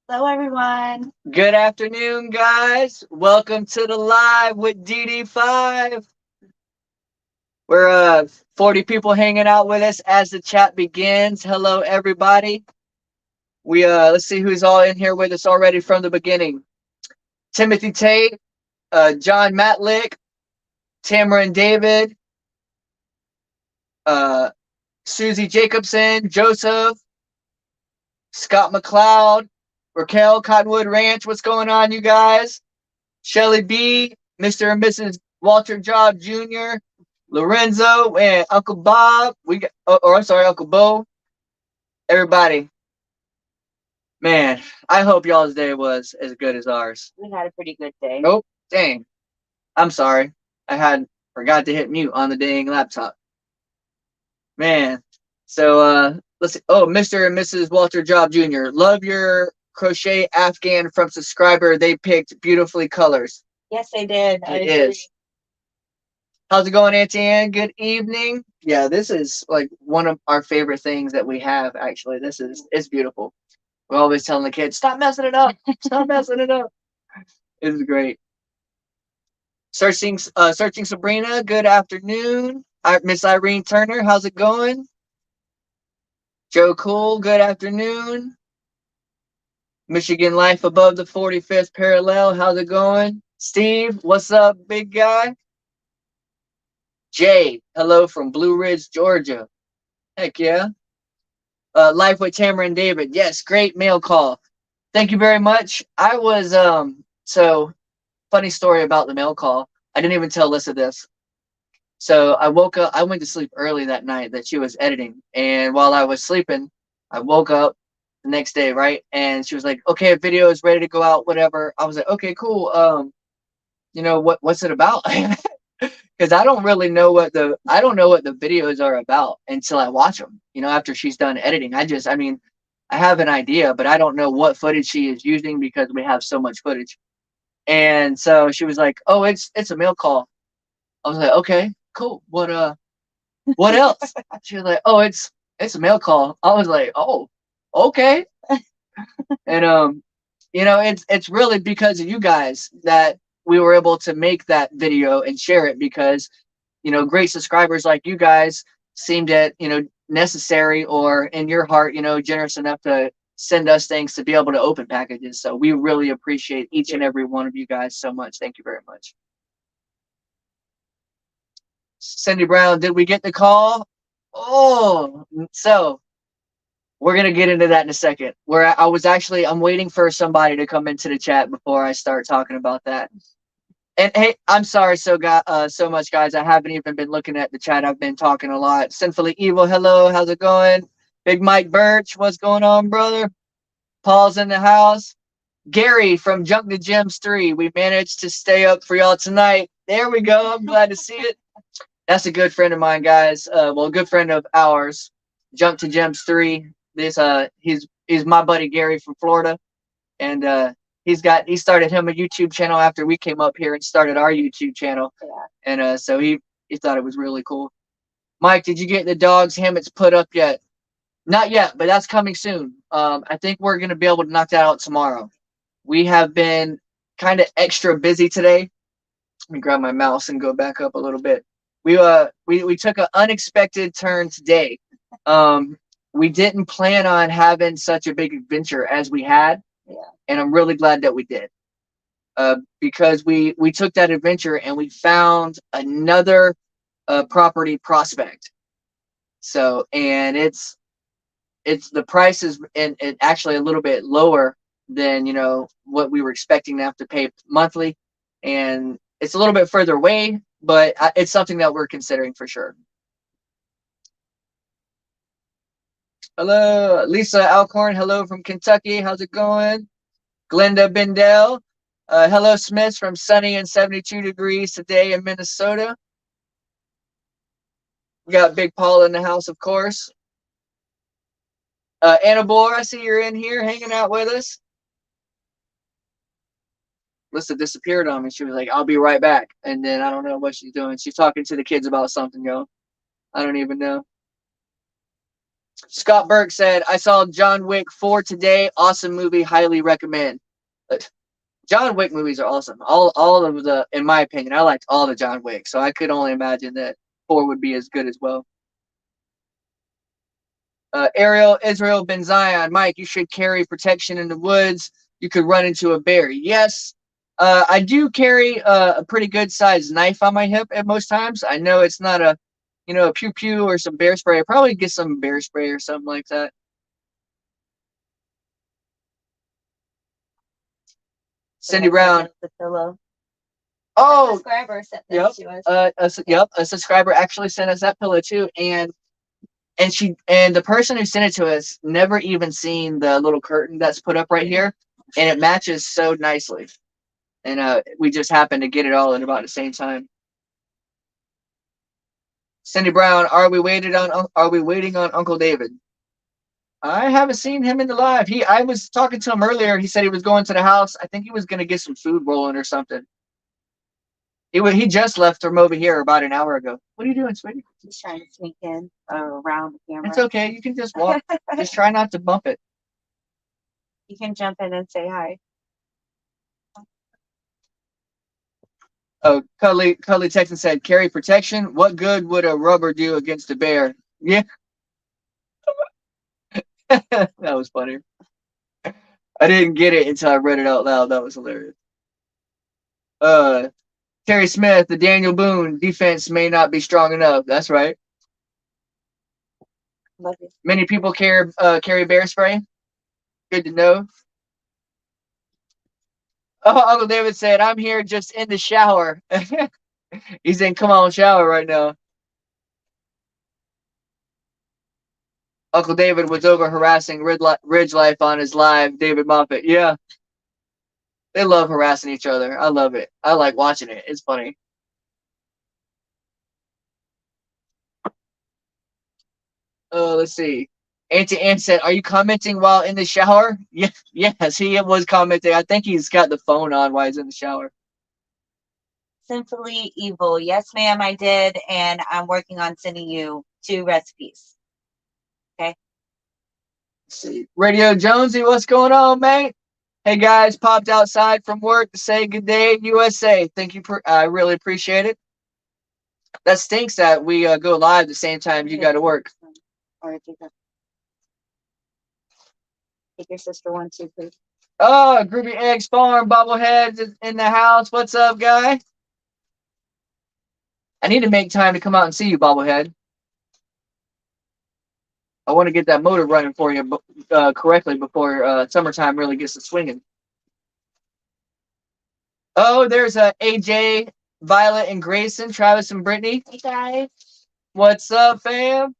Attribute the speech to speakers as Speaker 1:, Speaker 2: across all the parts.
Speaker 1: Hello, everyone.
Speaker 2: Good afternoon, guys. Welcome to the live with DD5. We're 40 people hanging out with us as the chat begins. Hello, everybody. Let's see who's all in here with us already from the beginning. Timothy Tate, John Matlick, Tamara David, uh, Susie Jacobson, Joseph, Scott McLeod, Raquel Cottonwood Ranch. What's going on, you guys? Shelly B, Mr. and Mrs. Walter Job Jr., Lorenzo, and Uncle Bob. I'm sorry, Uncle Bo. Everybody, man, I hope y'all's day was as good as ours.
Speaker 1: We had a pretty good day.
Speaker 2: Oh, dang. I'm sorry. I had forgot to hit mute on the dang laptop. Man. So, let's see. Oh, Mr. and Mrs. Walter Job Jr., love your crochet Afghan from subscriber. They picked beautifully colors.
Speaker 1: Yes, they did. I
Speaker 2: It
Speaker 1: agree.
Speaker 2: is. How's it going, Auntie Ann? Good evening. Yeah, this is like one of our favorite things that we have. Actually, it's beautiful. We're always telling the kids, "Stop messing it up! Stop messing it up!" It's great. Searching Sabrina. Good afternoon. Miss Irene Turner. How's it going? Joe Cool. Good afternoon. Michigan Life above the 45th parallel. How's it going? Steve. What's up, big guy? Jay. Hello from Blue Ridge, Georgia. Heck yeah. Life with Tamara and David. Yes, great mail call. Thank you very much. I was so funny story about the mail call. I didn't even tell Alyssa this. So I woke up. I went to sleep early that night that she was editing, and while I was sleeping, I woke up the next day, right? And she was like, "Okay, video is ready to go out. Whatever." I was like, "Okay, cool. What's it about?" Because I don't know what the videos are about until I watch them. After she's done editing, I have an idea, but I don't know what footage she is using because we have so much footage. And so she was like, "Oh, it's a mail call." I was like, "Okay, cool. What else?" She was like, "Oh, it's a mail call." I was like, "Oh, okay." And it's really because of you guys that we were able to make that video and share it because great subscribers like you guys seemed it necessary or in your heart generous enough to send us things to be able to open packages. So we really appreciate each and every one of you guys so much. Thank you very much. Cindy Brown, did we get the call? Oh, so we're gonna get into that in a second. Where I'm waiting for somebody to come into the chat before I start talking about that. And hey, I'm sorry so much, guys. I haven't even been looking at the chat. I've been talking a lot. Sinfully Evil, hello, how's it going? Big Mike Birch, what's going on, brother? Paul's in the house. Gary from Junk to Gems 3. We managed to stay up for y'all tonight. There we go. I'm glad to see it. That's a good friend of mine, guys. A good friend of ours. Junk to Gems 3. He's my buddy Gary from Florida. And he started him a YouTube channel after we came up here and started our YouTube channel.
Speaker 1: Yeah.
Speaker 2: And so he thought it was really cool. Mike, did you get the dog's hammocks put up yet? Not yet, but that's coming soon. I think we're gonna be able to knock that out tomorrow. We have been kind of extra busy today. Let me grab my mouse and go back up a little bit. We took an unexpected turn today. We didn't plan on having such a big adventure as we had.
Speaker 1: Yeah.
Speaker 2: And I'm really glad that we did. Because we took that adventure and we found another property prospect. So and it's the price is and actually a little bit lower than what we were expecting to have to pay monthly, and it's a little bit further away, but it's something that we're considering for sure. Hello, Lisa Alcorn. Hello from Kentucky. How's it going? Glenda Bendel. Hello, Smith from sunny and 72 degrees today in Minnesota. We got Big Paul in the house, of course. Anna Bohr, I see you're in here hanging out with us. Lisa disappeared on me. She was like, "I'll be right back." And then I don't know what she's doing. She's talking to the kids about something, yo. I don't even know. Scott Burke said, I saw John Wick 4 today. Awesome movie. Highly recommend. John Wick movies are awesome. All of the, in my opinion, I liked all the John Wick. So I could only imagine that 4 would be as good as well. Ariel Israel Ben Zion. Mike, you should carry protection in the woods. You could run into a bear. Yes. I do carry a pretty good sized knife on my hip at most times. I know it's not a, a pew pew or some bear spray. I probably get some bear spray or something like that. Cindy Brown.
Speaker 1: The pillow.
Speaker 2: Oh,
Speaker 1: a subscriber sent
Speaker 2: yep.
Speaker 1: this to us.
Speaker 2: A subscriber actually sent us that pillow too, and the person who sent it to us never even seen the little curtain that's put up right here, and it matches so nicely. And we just happened to get it all at about the same time. Cindy Brown, are we waiting on Uncle David? I haven't seen him in the live. I was talking to him earlier. He said he was going to the house. I think he was going to get some food rolling or something. He just left from over here about an hour ago. What are you doing, sweetie?
Speaker 1: He's trying to sneak in around the camera.
Speaker 2: It's okay. You can just walk. Just try not to bump it.
Speaker 1: You can jump in and say hi.
Speaker 2: Oh, Cuddly Texan said, carry protection. What good would a rubber do against a bear? Yeah. That was funny. I didn't get it until I read it out loud. That was hilarious. Terry Smith, the Daniel Boone defense may not be strong enough. That's right.
Speaker 1: Love you.
Speaker 2: Many people carry bear spray. Good to know. Oh, Uncle David said, I'm here just in the shower. He's in come on shower right now. Uncle David was over harassing Ridge Life on his live, David Moffat. Yeah. They love harassing each other. I love it. I like watching it. It's funny. Let's see. Auntie Ann said, are you commenting while in the shower? Yeah, yes, he was commenting. I think he's got the phone on while he's in the shower.
Speaker 1: Simply Evil. Yes, ma'am, I did. And I'm working on sending you 2 recipes. Okay.
Speaker 2: Let's see. Radio Jonesy, what's going on, mate? Hey, guys, popped outside from work to say good day, USA. Thank you. I really appreciate it. That stinks that we go live the same time you got to work.
Speaker 1: Or take your sister one too, please.
Speaker 2: Oh, Groovy Eggs Farm bobblehead is in the house. What's up, guy? I need to make time to come out and see you, bobblehead. I want to get that motor running for you correctly before summertime really gets to swinging. Oh, there's AJ, Violet, and Grayson, Travis, and Brittany.
Speaker 1: Hey, guys.
Speaker 2: What's up, fam?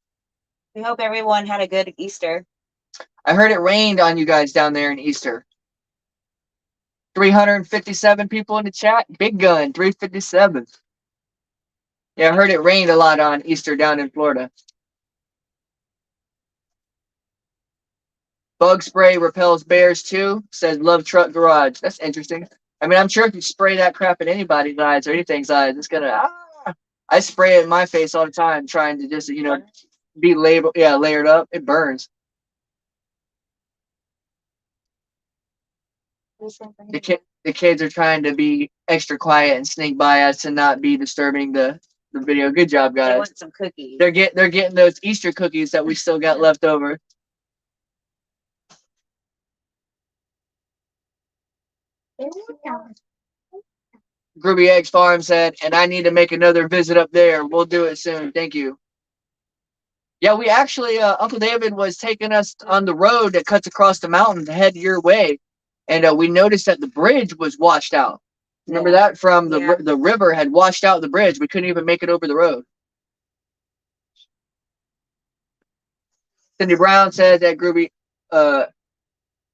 Speaker 1: We hope everyone had a good Easter.
Speaker 2: I heard it rained on you guys down there in Easter. 357 people in the chat. Big gun, 357. Yeah, I heard it rained a lot on Easter down in Florida. Bug spray repels bears too, says Love Truck Garage. That's interesting. I mean, I'm sure if you spray that crap at anybody's eyes or anything's eyes, it's gonna. I spray it in my face all the time, trying to just be layered up. It burns. The kids are trying to be extra quiet and sneak by us to not be disturbing the video. Good job, guys.
Speaker 1: They want some cookies.
Speaker 2: They're getting those Easter cookies that we still got left over. Groovy Eggs Farm said, and I need to make another visit up there. We'll do it soon. Thank you. Yeah, we actually, Uncle David was taking us on the road that cuts across the mountain to head your way. And we noticed that the bridge was washed out. Remember that? From the river had washed out the bridge. We couldn't even make it over the road. Cindy Brown said that Groovy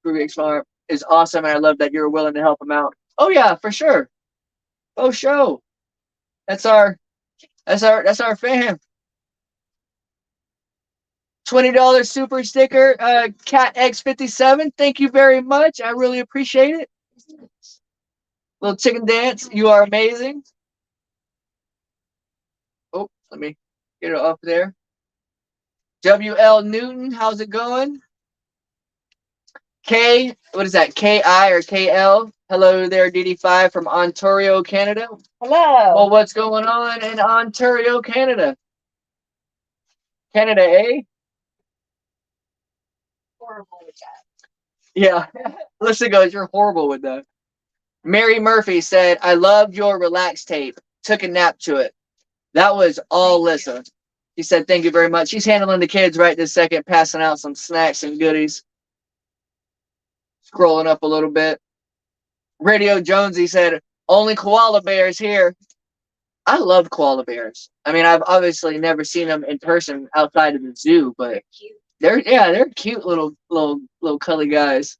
Speaker 2: Eggs Farm is awesome, and I love that you're willing to help him out. Oh yeah, for sure. Oh show. That's our fam. $20 super sticker, Cat X57. Thank you very much. I really appreciate it. Little chicken dance. You are amazing. Oh, let me get it up there. WL Newton, how's it going? K, what is that? KI or KL? Hello there, DD5 from Ontario, Canada.
Speaker 1: Hello.
Speaker 2: Well, what's going on in Ontario, Canada? Canada, eh?
Speaker 1: Horrible with that.
Speaker 2: Yeah. Listen, goes, you're horrible with that. Mary Murphy said, I loved your relax tape. Took a nap to it. That was all Lissa. She said, thank you very much. She's handling the kids right this second, passing out some snacks and goodies. Scrolling up a little bit. Radio Jonesy said, only koala bears here. I love koala bears. I mean, I've obviously never seen them in person outside of the zoo, but they're cute little cuddly guys.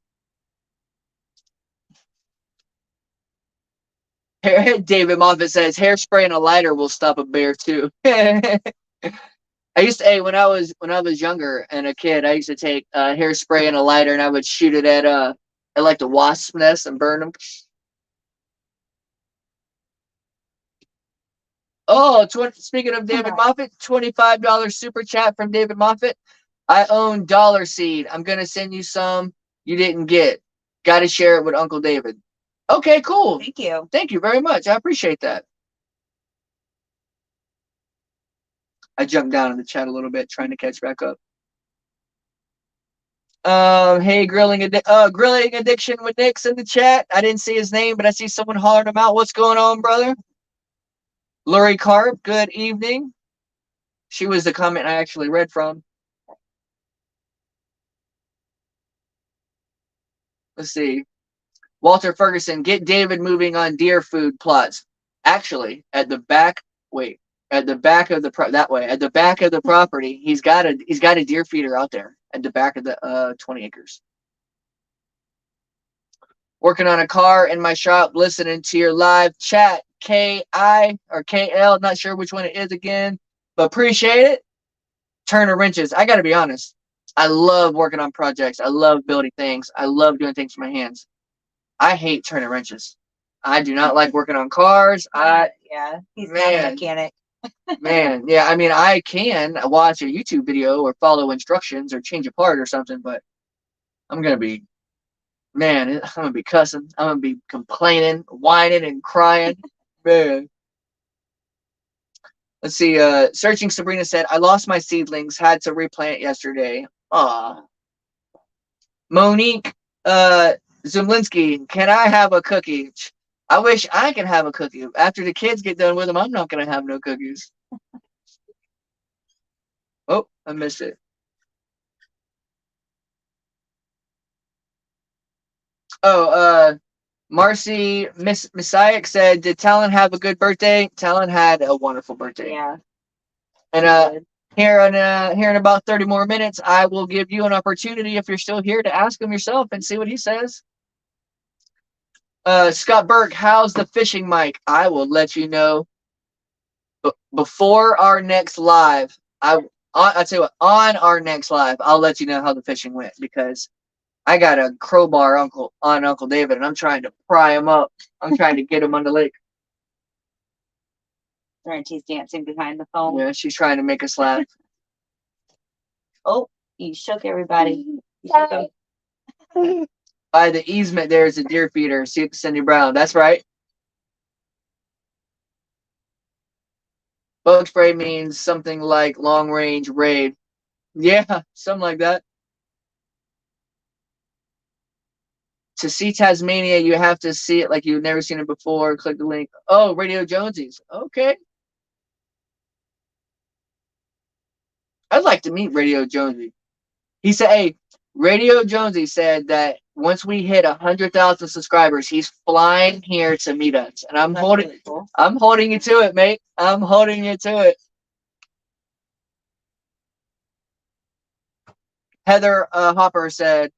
Speaker 2: David Moffat says hairspray and a lighter will stop a bear too. I used to, when I was younger and a kid, I used to take hairspray and a lighter and I would shoot it at like the wasp nest and burn them. Oh, speaking of David Moffat, $25 super chat from David Moffat. I own Dollar Seed. I'm gonna send you some you didn't get. Got to share it with Uncle David. Okay, cool.
Speaker 1: Thank you.
Speaker 2: Thank you very much. I appreciate that. I jumped down in the chat a little bit, trying to catch back up. Hey, grilling addiction with Nick's in the chat. I didn't see his name, but I see someone hollering him out. What's going on, brother? Lori Carp, good evening. She was the comment I actually read from. Let's see. Walter Ferguson, get David moving on deer food plots. Actually, at the back of the property, he's got a deer feeder out there at the back of the 20 acres. Working on a car in my shop, listening to your live chat. KI or KL, not sure which one it is again, but appreciate it. Turner wrenches. I got to be honest. I love working on projects. I love building things. I love doing things with my hands. I hate turning wrenches. I do not like working on cars.
Speaker 1: Yeah, he's not a mechanic.
Speaker 2: Man, yeah, I mean, I can watch a YouTube video or follow instructions or change a part or something, but I'm going to be cussing. I'm going to be complaining, whining, and crying. Man. Let's see. Searching Sabrina said, I lost my seedlings, had to replant yesterday. Aw. Monique Zumlinski, can I have a cookie? I wish I could have a cookie. After the kids get done with them, I'm not going to have no cookies. Oh, I missed it. Oh, Marcy Messiah said, did Talon have a good birthday? Talon had a wonderful birthday.
Speaker 1: Yeah.
Speaker 2: And here in about 30 more minutes, I will give you an opportunity, if you're still here, to ask him yourself and see what he says. Scott Burke, how's the fishing mic? I will let you know before our next live. I tell you what, on our next live, I'll let you know how the fishing went, because I got a crowbar on Uncle David, and I'm trying to pry him up. I'm trying to get him on the lake.
Speaker 1: And she's dancing behind the phone.
Speaker 2: Yeah, she's trying to make us laugh.
Speaker 1: Oh, you shook everybody. You shook them.
Speaker 2: By the easement, there is a deer feeder. Cindy Brown. That's right. Bug spray means something like long range raid. Yeah, something like that. To see Tasmania, you have to see it like you've never seen it before. Click the link. Oh, Radio Jonesies. Okay. I'd like to meet Radio Jonesy. He said, hey, Radio Jonesy said that once we hit 100,000 subscribers, he's flying here to meet us. And I'm holding you to it, mate. I'm holding you to it. Heather Hopper said,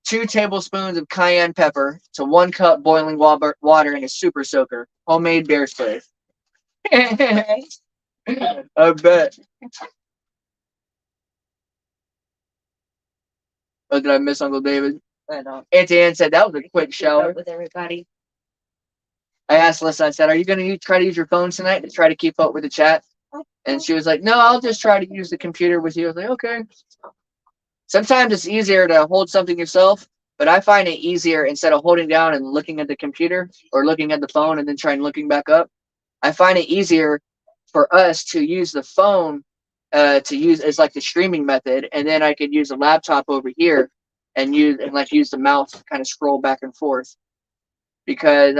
Speaker 2: 2 tablespoons of cayenne pepper to 1 cup boiling water in a super soaker. Homemade bear spray. I bet. Oh, did I miss Uncle David? Auntie Ann said that was a quick shower.
Speaker 1: With everybody.
Speaker 2: I asked Lissa, I said, are you going to try to use your phone tonight to try to keep up with the chat? And she was like, no, I'll just try to use the computer with you. I was like, okay. Sometimes it's easier to hold something yourself, but I find it easier instead of holding down and looking at the computer or looking at the phone and then trying looking back up. I find it easier for us to use the phone to use as like the streaming method, and then I could use a laptop over here and use the mouse to kind of scroll back and forth, because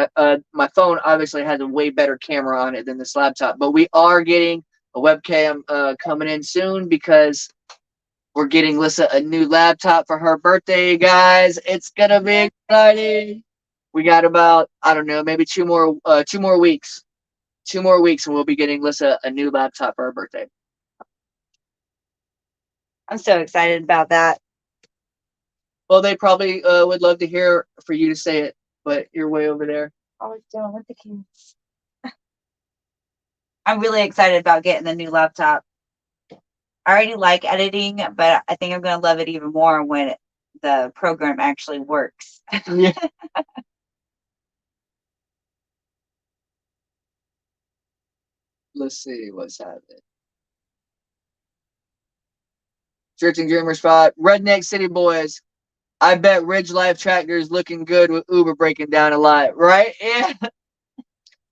Speaker 2: my phone obviously has a way better camera on it than this laptop. But we are getting a webcam coming in soon, because we're getting Lyssa a new laptop for her birthday, guys. It's gonna be exciting. We got about, I don't know, maybe 2 more weeks. 2 more weeks and we'll be getting Lyssa a new laptop for her birthday.
Speaker 1: I'm so excited about that.
Speaker 2: Well, they probably would love to hear for you to say it, but you're way over there.
Speaker 1: Always doing with the kids. I'm really excited about getting the new laptop. I already like editing, but I think I'm going to love it even more when the program actually works.
Speaker 2: Yeah. Let's see what's happening. Drifting Dreamer Spot. Redneck City Boys. I bet Ridge Life Tractor is looking good with Uber breaking down a lot, right? Yeah.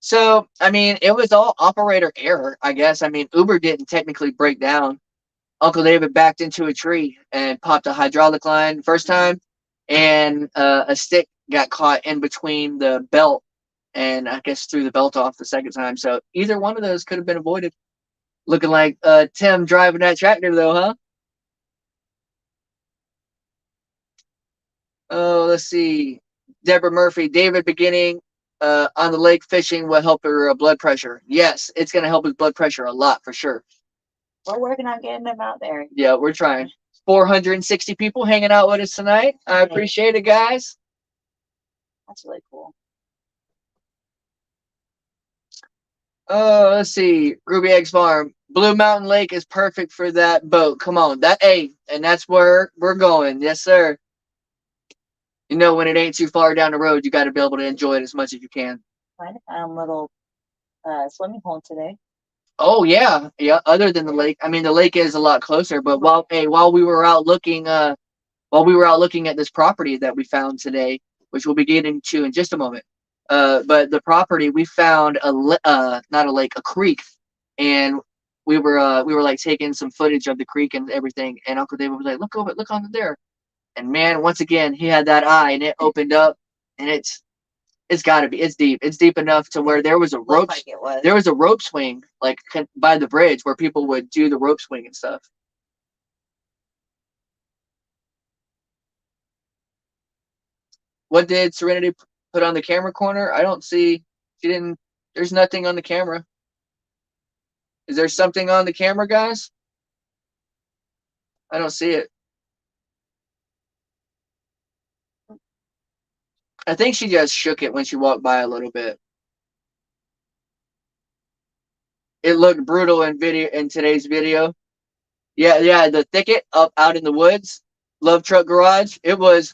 Speaker 2: So, I mean, it was all operator error, I guess. I mean, Uber didn't technically break down. Uncle David backed into a tree and popped a hydraulic line first time, and a stick got caught in between the belt, and I guess threw the belt off the second time. So either one of those could have been avoided. Looking like Tim driving that tractor, though, huh? Oh, let's see. Deborah Murphy, David beginning on the lake fishing will help her blood pressure. Yes, it's going to help his blood pressure a lot, for sure.
Speaker 1: We're working on getting them out there.
Speaker 2: Yeah, we're trying. 460 people hanging out with us tonight. I appreciate it, guys.
Speaker 1: That's really cool.
Speaker 2: Let's see. Ruby Eggs Farm. Blue Mountain Lake is perfect for that boat. Come on. And that's where we're going. Yes, sir. You know, when it ain't too far down the road, you got to be able to enjoy it as much as you can.
Speaker 1: I found a little swimming hole today.
Speaker 2: Oh yeah, yeah. Other than the lake, I mean, the lake is a lot closer. But while we were out looking, at this property that we found today, which we'll be getting to in just a moment. But the property, we found not a lake, a creek, and we were like taking some footage of the creek and everything. And Uncle David was like, "Look over, look under there." And man, once again, he had that eye, and it opened up, and it's deep. It's deep enough to where there was a rope. There was a rope swing like by the bridge where people would do the rope swing and stuff. What did Serenity put on the camera corner? I don't see. She didn't. There's nothing on the camera. Is there something on the camera, guys? I don't see it. I think she just shook it when she walked by a little bit. It looked brutal in today's video. Yeah, the thicket up out in the woods, Love Truck Garage. It was.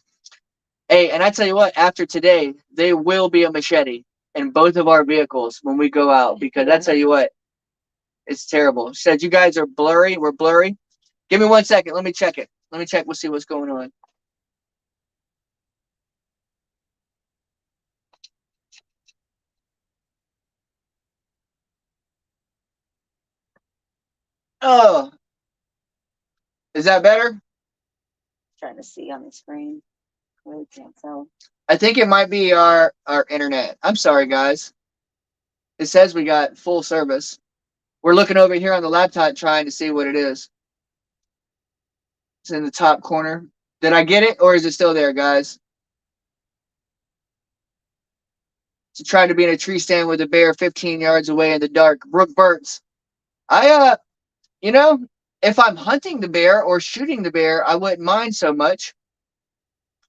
Speaker 2: Hey, and I tell you what, after today, there will be a machete in both of our vehicles when we go out, because I tell you what, it's terrible. She said, you guys are blurry. We're blurry. Give me 1 second. Let me check it. Let me check. We'll see what's going on. Oh, is that better?
Speaker 1: Trying to see on the screen. Really can't tell.
Speaker 2: I think it might be our internet. I'm sorry, guys. It says we got full service. We're looking over here on the laptop trying to see what it is. It's in the top corner. Did I get it, or is it still there, guys? To try to be in a tree stand with a bear 15 yards away in the dark. Brooke Burtz. You know, if I'm hunting the bear or shooting the bear, I wouldn't mind so much.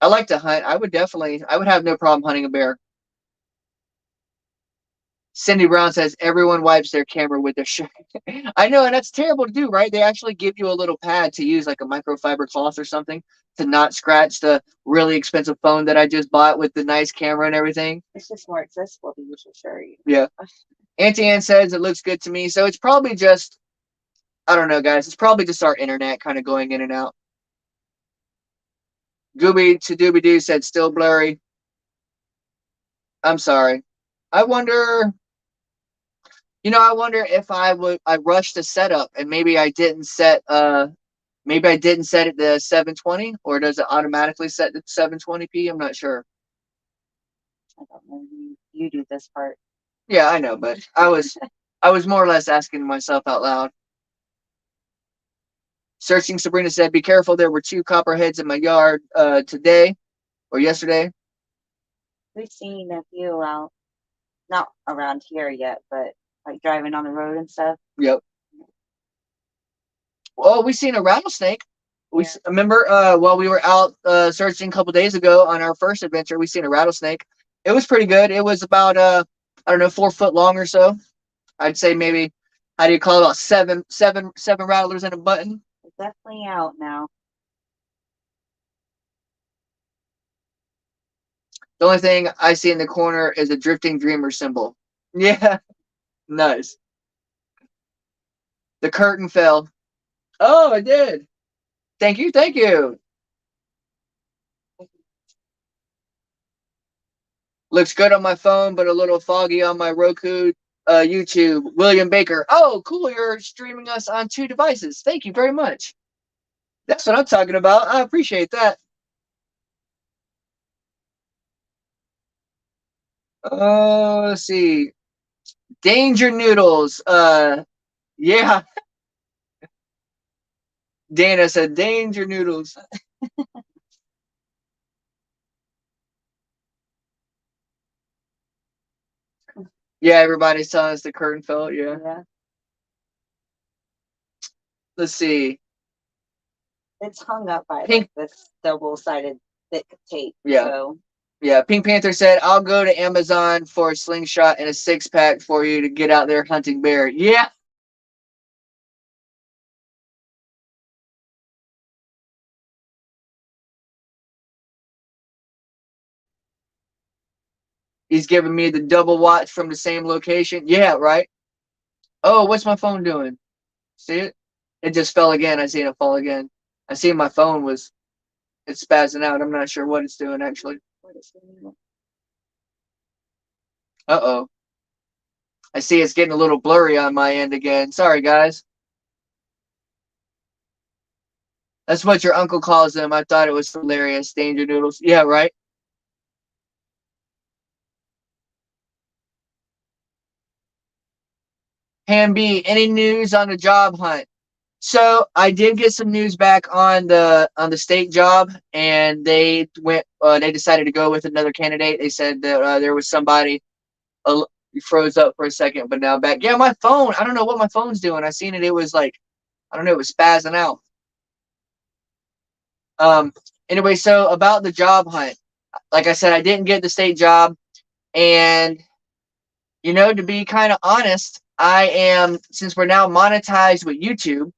Speaker 2: I like to hunt. I would have no problem hunting a bear. Cindy Brown says everyone wipes their camera with their shirt. I know, and that's terrible to do, right? They actually give you a little pad to use, like a microfiber cloth or something, to not scratch the really expensive phone that I just bought with the nice camera and everything.
Speaker 1: It's just more accessible to use your shirt.
Speaker 2: Yeah. Auntie Ann says it looks good to me. So it's probably just, I don't know, guys. It's probably just our internet kind of going in and out. Gooby to Dooby Doo said still blurry. I'm sorry. I wonder, I wonder if I rushed the setup and maybe I didn't set it to 720, or does it automatically set to 720p? I'm not sure.
Speaker 1: I don't know. You do this part.
Speaker 2: Yeah, I know, but I was more or less asking myself out loud. Searching Sabrina said, "Be careful. There were 2 copperheads in my yard today or yesterday."
Speaker 1: We've seen a few out, not around here yet, but like driving on the road and stuff.
Speaker 2: Yep. Oh, we seen a rattlesnake. We remember while we were out searching a couple days ago on our first adventure, we seen a rattlesnake. It was pretty good. It was about I don't know, 4 foot long or so. I'd say maybe, how do you call it, about seven rattlers and a button.
Speaker 1: It's definitely out now.
Speaker 2: The only thing I see in the corner is a drifting dreamer symbol. Yeah, nice. The curtain fell. Oh, it did. Thank you, thank you. Looks good on my phone, but a little foggy on my Roku YouTube. William Baker. Oh, cool. You're streaming us on 2 devices. Thank you very much. That's what I'm talking about. I appreciate that. Oh, let's see. Danger Noodles. Yeah. Dana said Danger Noodles. Yeah, everybody's telling us the curtain fell. Yeah. Let's see.
Speaker 1: It's hung up by like this double-sided thick tape.
Speaker 2: Yeah.
Speaker 1: So.
Speaker 2: Yeah, Pink Panther said, "I'll go to Amazon for a slingshot and a 6-pack for you to get out there hunting bear." Yeah. He's giving me the double watch from the same location. Yeah, right. Oh, what's my phone doing? See it? It just fell again. I seen it fall again. I seen my phone it's spazzing out. I'm not sure what it's doing actually. Uh-oh. I see it's getting a little blurry on my end again. Sorry, guys. That's what your uncle calls them. I thought it was hilarious. Danger Noodles. Yeah, right. Ham B, any news on the job hunt? So I did get some news back on the state job, and they decided to go with another candidate. They said that there was somebody. You froze up for a second, but now back. Yeah, my phone. I don't know what my phone's doing. I seen it. It was like, I don't know. It was spazzing out. Anyway, so about the job hunt, like I said, I didn't get the state job, and to be kind of honest, since we're now monetized with YouTube,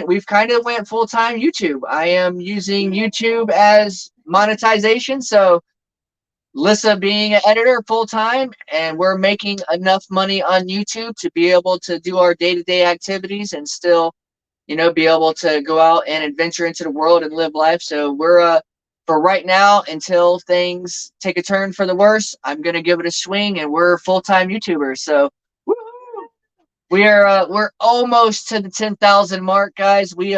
Speaker 2: we've kind of went full-time YouTube. I am using YouTube as monetization. So Lyssa being an editor full-time, and we're making enough money on YouTube to be able to do our day-to-day activities and still, be able to go out and adventure into the world and live life. So we're, for right now, until things take a turn for the worse, I'm going to give it a swing, and we're full-time YouTubers. So we're almost to the 10,000 mark, guys. We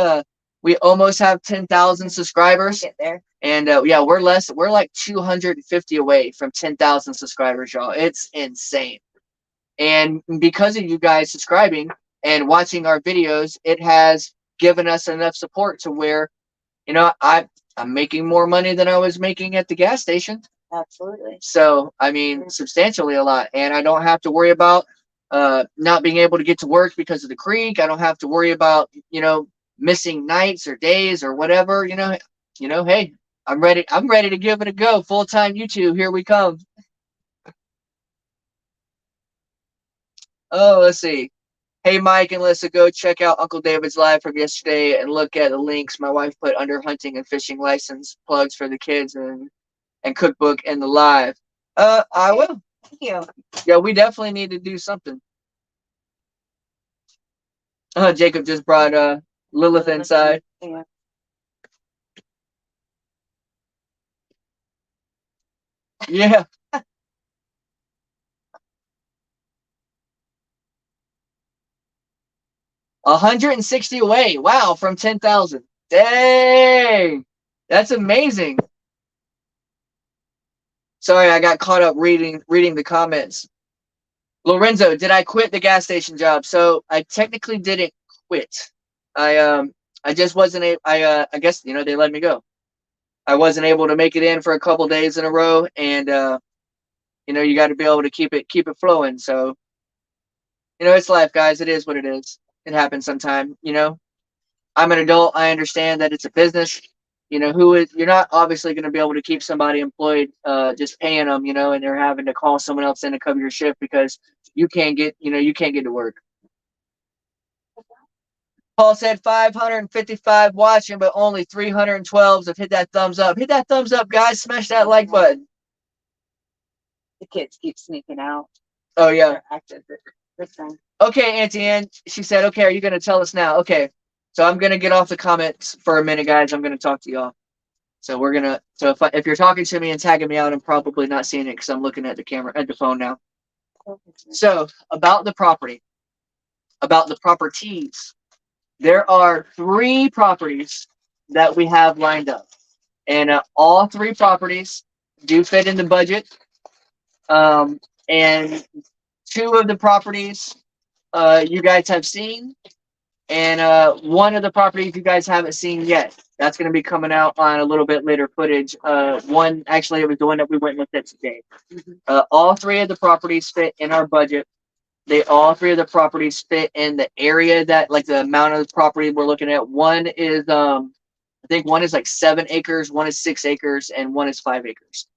Speaker 2: almost have 10,000 subscribers.
Speaker 1: Get there.
Speaker 2: And yeah, we're like 250 away from 10,000 subscribers, y'all. It's insane. And because of you guys subscribing and watching our videos, it has given us enough support to where, I'm making more money than I was making at the gas station.
Speaker 1: Absolutely.
Speaker 2: So, I mean, substantially a lot. And I don't have to worry about not being able to get to work because of the creek. I don't have to worry about, missing nights or days or whatever, hey, I'm ready to give it a go. Full-time YouTube, here we come. Oh, let's see. Hey, Mike and Lyssa, go check out Uncle David's live from yesterday and look at the links my wife put under hunting and fishing license plugs for the kids and cookbook in the live. I will.
Speaker 1: Thank you.
Speaker 2: Yeah, we definitely need to do something. Jacob just brought Lilith inside.
Speaker 1: Yeah.
Speaker 2: Yeah. 160 away. Wow, from 10,000. Dang. That's amazing. Sorry, I got caught up reading the comments. Lorenzo, did I quit the gas station job? So I technically didn't quit. I just wasn't I guess they let me go. I wasn't able to make it in for a couple days in a row, and you got to be able to keep it flowing. So it's life, guys. It is what it is. It happens sometime. I'm an adult. I understand that it's a business. You're not obviously going to be able to keep somebody employed, just paying them, and they're having to call someone else in to cover your shift because you can't get to work. Paul said 555 watching, but only 312 have hit that thumbs up. Hit that thumbs up, guys. Smash that like button.
Speaker 1: The kids keep sneaking out.
Speaker 2: Oh, yeah.
Speaker 1: This time.
Speaker 2: Okay, Auntie Ann. She said, okay, are you going to tell us now? Okay. So I'm going to get off the comments for a minute, guys. I'm going to talk to y'all. So we're going to, if you're talking to me and tagging me out, I'm probably not seeing it because I'm looking at the phone now. So about the properties, there are 3 properties that we have lined up. And all 3 properties do fit in the budget. And 2 of the properties you guys have seen, and 1 of the properties you guys haven't seen yet. That's going to be coming out on a little bit later footage. One, actually, it was the one that we went with it today. All 3 of the properties fit in our budget. All 3 of the properties fit in the area that, like the amount of the property we're looking at. One is, I think one is like 7 acres, one is 6 acres, and one is 5 acres.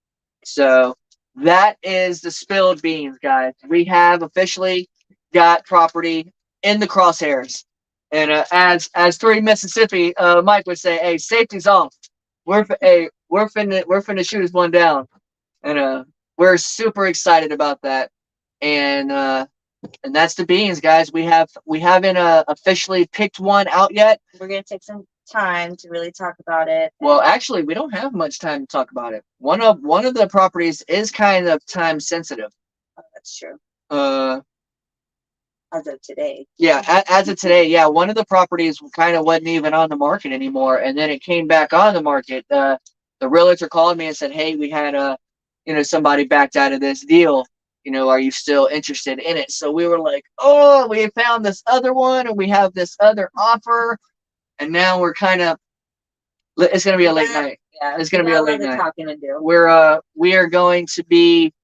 Speaker 2: So that is the spilled beans, guys. We have officially got property in the crosshairs. And as 3 Mississippi, Mike would say, "Hey, safety's off. We're finna shoot this one down," and we're super excited about that. And that's the beans, guys. We haven't officially picked one out yet.
Speaker 1: We're gonna take some time to really talk about it.
Speaker 2: Well, actually, we don't have much time to talk about it. One of the properties is kind of time sensitive.
Speaker 1: Oh, that's true.
Speaker 2: As of today. Yeah, as of today, yeah. One of the properties kind of wasn't even on the market anymore, and then it came back on the market. The realtor called me and said, "Hey, we had somebody backed out of this deal. Are you still interested in it?" So we were like, "Oh, we found this other one, and we have this other offer, and now we're kind of. It's gonna be a late night. Yeah, it's gonna be a late night. Talking to do. We are going to be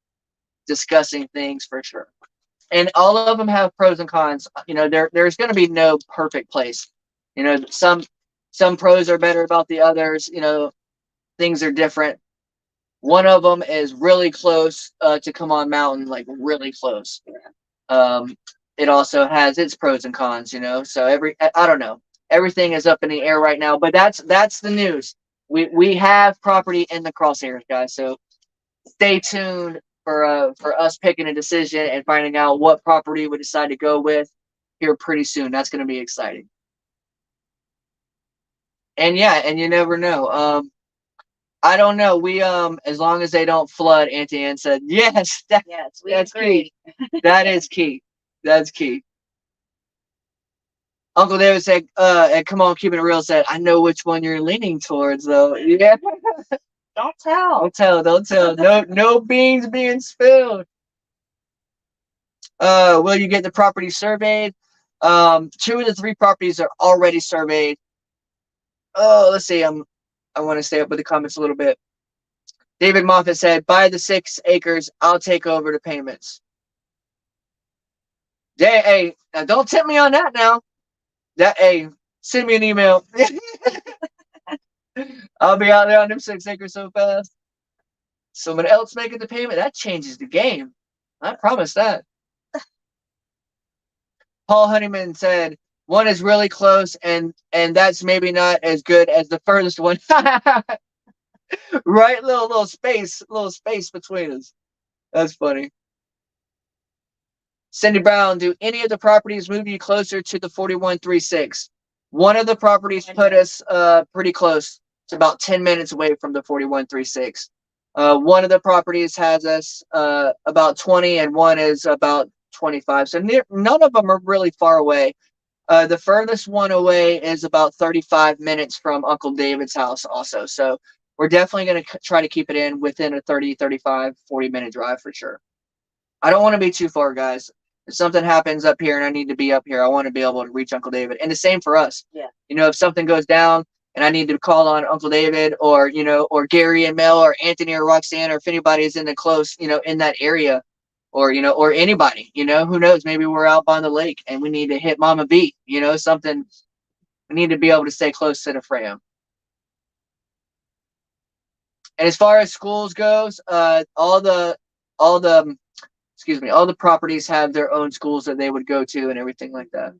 Speaker 2: discussing things for sure." And all of them have pros and cons. There's going to be no perfect place. Some pros are better about the others. Things are different. One of them is really close to Come On Mountain, like really close. It also has its pros and cons. So I don't know. Everything is up in the air right now. But that's the news. We have property in the crosshairs, guys. So stay tuned for us picking a decision and finding out what property we decide to go with here pretty soon. That's going to be exciting. And yeah, and you never know. I don't know. We as long as they don't flood, Auntie Ann said, yes, that's key. That is key. That's key. Uncle David said, and come on, keeping it real, said, "I know which one you're leaning towards, though." Yeah.
Speaker 1: Don't tell.
Speaker 2: Don't tell. No beans being spilled. Will you get the property surveyed? 2 of the 3 properties are already surveyed. Oh, let's see. I want to stay up with the comments a little bit. David Moffat said, "Buy the 6 acres. I'll take over the payments." Hey, now don't tip me on that now. Hey, send me an email. I'll be out there on them 6 acres so fast. Someone else making the payment, that changes the game. I promise that. Paul Honeyman said, "One is really close, and that's maybe not as good as the furthest one." Right, little space between us. That's funny. Cindy Brown, do any of the properties move you closer to the 4136? One of the properties put us pretty close. It's about 10 minutes away from the 4136. One of the properties has us about 20, and one is about 25. So none of them are really far away. The furthest one away is about 35 minutes from Uncle David's house also. So we're definitely going to try to keep it in within a 30, 35, 40-minute drive for sure. I don't want to be too far, guys. If something happens up here and I need to be up here, I want to be able to reach Uncle David. And the same for us.
Speaker 1: Yeah.
Speaker 2: You know, if something goes down and I need to call on Uncle David or, you know, or Gary and Mel or Anthony or Roxanne, or if anybody is in the close, you know, in that area, or, you know, or anybody, you know, who knows, maybe we're out by the lake and we need to hit Mama B, you know, something, we need to be able to stay close to the frame. And as far as schools goes, all the properties have their own schools that they would go to and everything like that.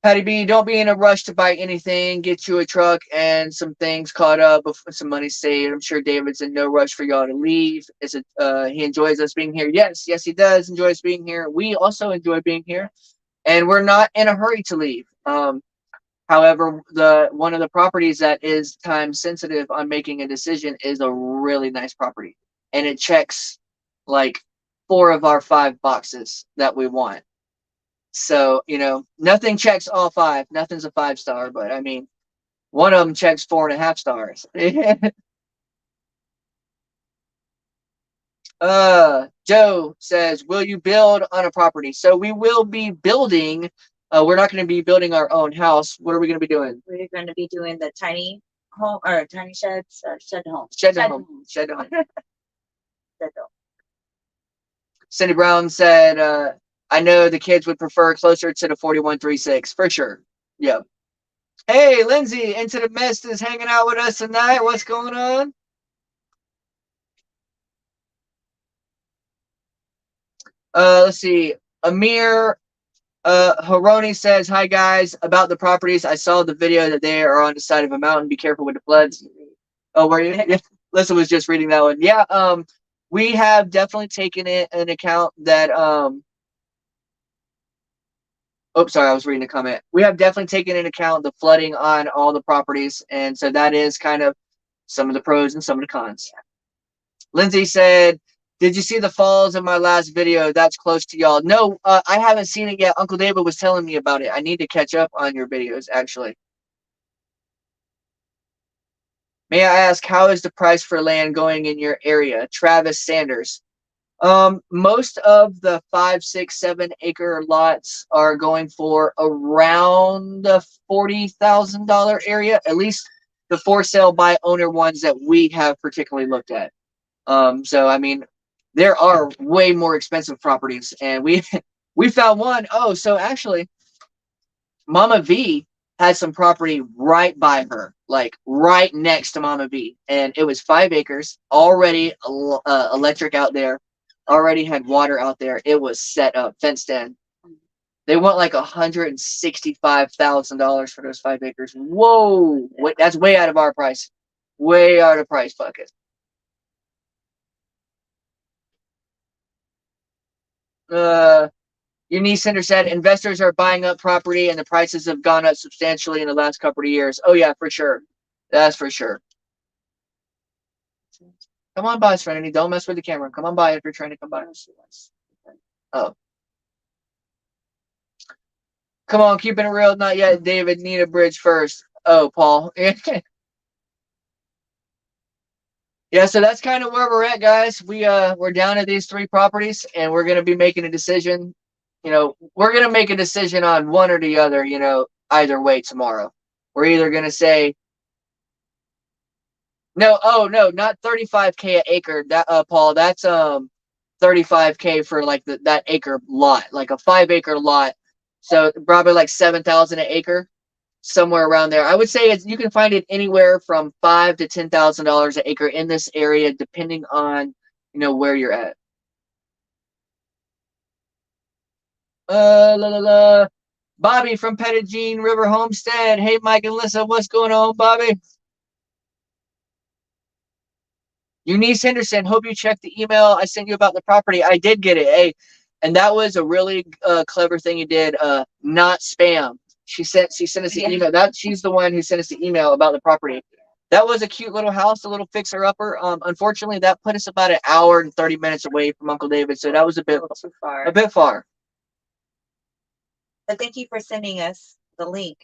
Speaker 2: Patty B, don't be in a rush to buy anything. Get you a truck and some things caught up, some money saved. I'm sure David's in no rush for y'all to leave. He enjoys us being here. Yes, he does enjoy us being here. We also enjoy being here, and we're not in a hurry to leave. However, one of the properties that is time sensitive on making a decision is a really nice property, and it checks like 4 of our 5 boxes that we want. So, you know, nothing checks all 5. Nothing's a 5-star, but I mean, one of them checks 4.5 stars. Joe says, will you build on a property? So we will be building. We're not going to be building our own house. What are we going to be doing?
Speaker 1: We're going to be doing the tiny home or tiny sheds or shed home.
Speaker 2: Shed home. Cindy Brown said, I know the kids would prefer closer to the 4136 for sure. Yep. Hey, Lindsay, Into the Mist is hanging out with us tonight. What's going on? Let's see. Amir Haroni says, hi guys, about the properties. I saw the video that they are on the side of a mountain. Be careful with the floods. Oh, were you? Yeah. Lisa was just reading that one. Yeah, we have definitely taken it in account that oh, sorry, I was reading a comment. We have definitely taken into account the flooding on all the properties, and so that is kind of some of the pros and some of the cons. Lindsay said, did you see the falls in my last video? That's close to y'all. No, I haven't seen it yet. Uncle David was telling me about it. I need to catch up on your videos, actually. May I ask, how is the price for land going in your area? Travis Sanders. Most of the 5, 6, 7 acre lots are going for around the $40,000 area, at least the for sale by owner ones that we have particularly looked at. So I mean, there are way more expensive properties, and we found one. Oh, so actually, Mama V had some property right by her, like right next to Mama V, and it was 5 acres, already electric out there. Already had water out there. It was set up, fenced in. They want like $165,000 for those 5 acres. Whoa, that's way out of our price. Way out of price bucket. Eunice Center said investors are buying up property and the prices have gone up substantially in the last couple of years. Oh yeah, for sure. That's for sure. Come on by, Serenity. Don't mess with the camera. Come on by if you're trying to come by. Oh. Come on, keeping it real. Not yet, David. Need a bridge first. Oh, Paul. Yeah, so that's kind of where we're at, guys. We're down at these 3 properties, and we're gonna be making a decision. You know, we're gonna make a decision on one or the other. You know, either way tomorrow. We're either gonna say no. Oh no, not 35K an acre. That Paul, that's 35K for like that acre lot, like a 5 acre lot. So probably like 7,000 an acre, somewhere around there. I would say you can find it anywhere from $5,000 to $10,000 an acre in this area, depending on where you're at. Bobby from Pettigene River Homestead. Hey, Mike and Lissa, what's going on, Bobby? Eunice Henderson, hope you checked the email I sent you about the property. I did get it. Hey, and that was a really clever thing you did. Not spam. She sent us the email. She's the one who sent us the email about the property. That was a cute little house, a little fixer upper. Unfortunately, that put us about an hour and 30 minutes away from Uncle David, so that was a bit too far. A bit far.
Speaker 1: But thank you for sending us the link.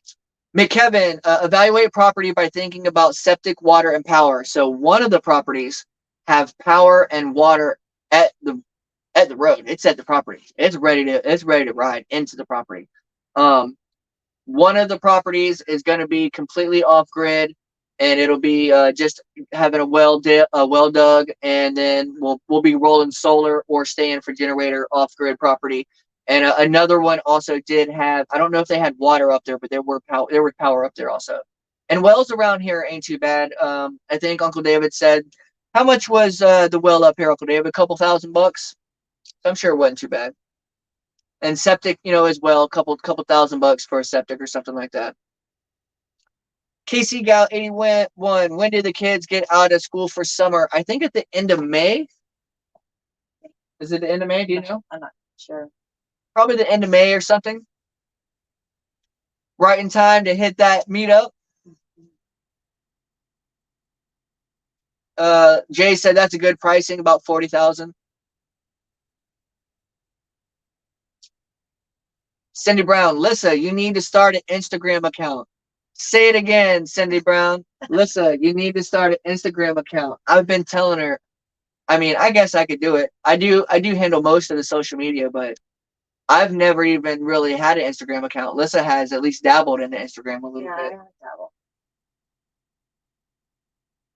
Speaker 2: McKevin, evaluate property by thinking about septic, water, and power. So one of the properties have power and water at the road. It's at the property. It's ready to ride into the property. One of the properties is going to be completely off grid, and it'll be just having a well dug, and then we'll be rolling solar or staying for generator off grid property. And another one also did have, I don't know if they had water up there, but there was power up there also. And wells around here ain't too bad. I think Uncle David said, how much was the well up here, Uncle David? A couple $1,000? I'm sure it wasn't too bad. And septic, as well, a couple $1,000 for a septic or something like that. Casey Gal 81, when did the kids get out of school for summer? I think at the end of May. Is it the end of May? Do you know?
Speaker 1: I'm not sure.
Speaker 2: Probably the end of May or something. Right in time to hit that meetup. Jay said that's a good pricing, about 40,000. Cindy Brown, Lissa, you need to start an Instagram account. Say it again, Cindy Brown. Lissa, you need to start an Instagram account. I've been telling her. I mean, I guess I could do it. I do handle most of the social media, but I've never even really had an Instagram account. Lissa has at least dabbled in the Instagram a little bit.
Speaker 1: I haven't dabbled.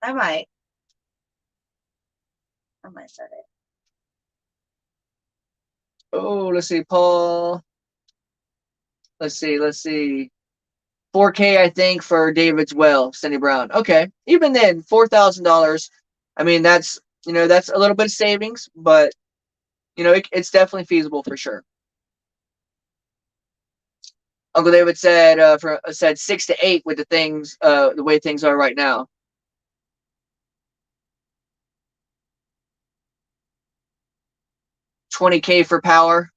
Speaker 1: I might start it.
Speaker 2: Oh, let's see, Paul. Let's see. 4K, I think, for David's well, Cindy Brown. Okay. Even then, $4,000. I mean, that's a little bit of savings, but it's definitely feasible for sure. Uncle David said said 6 to 8 with the way things are right now. $20K for power.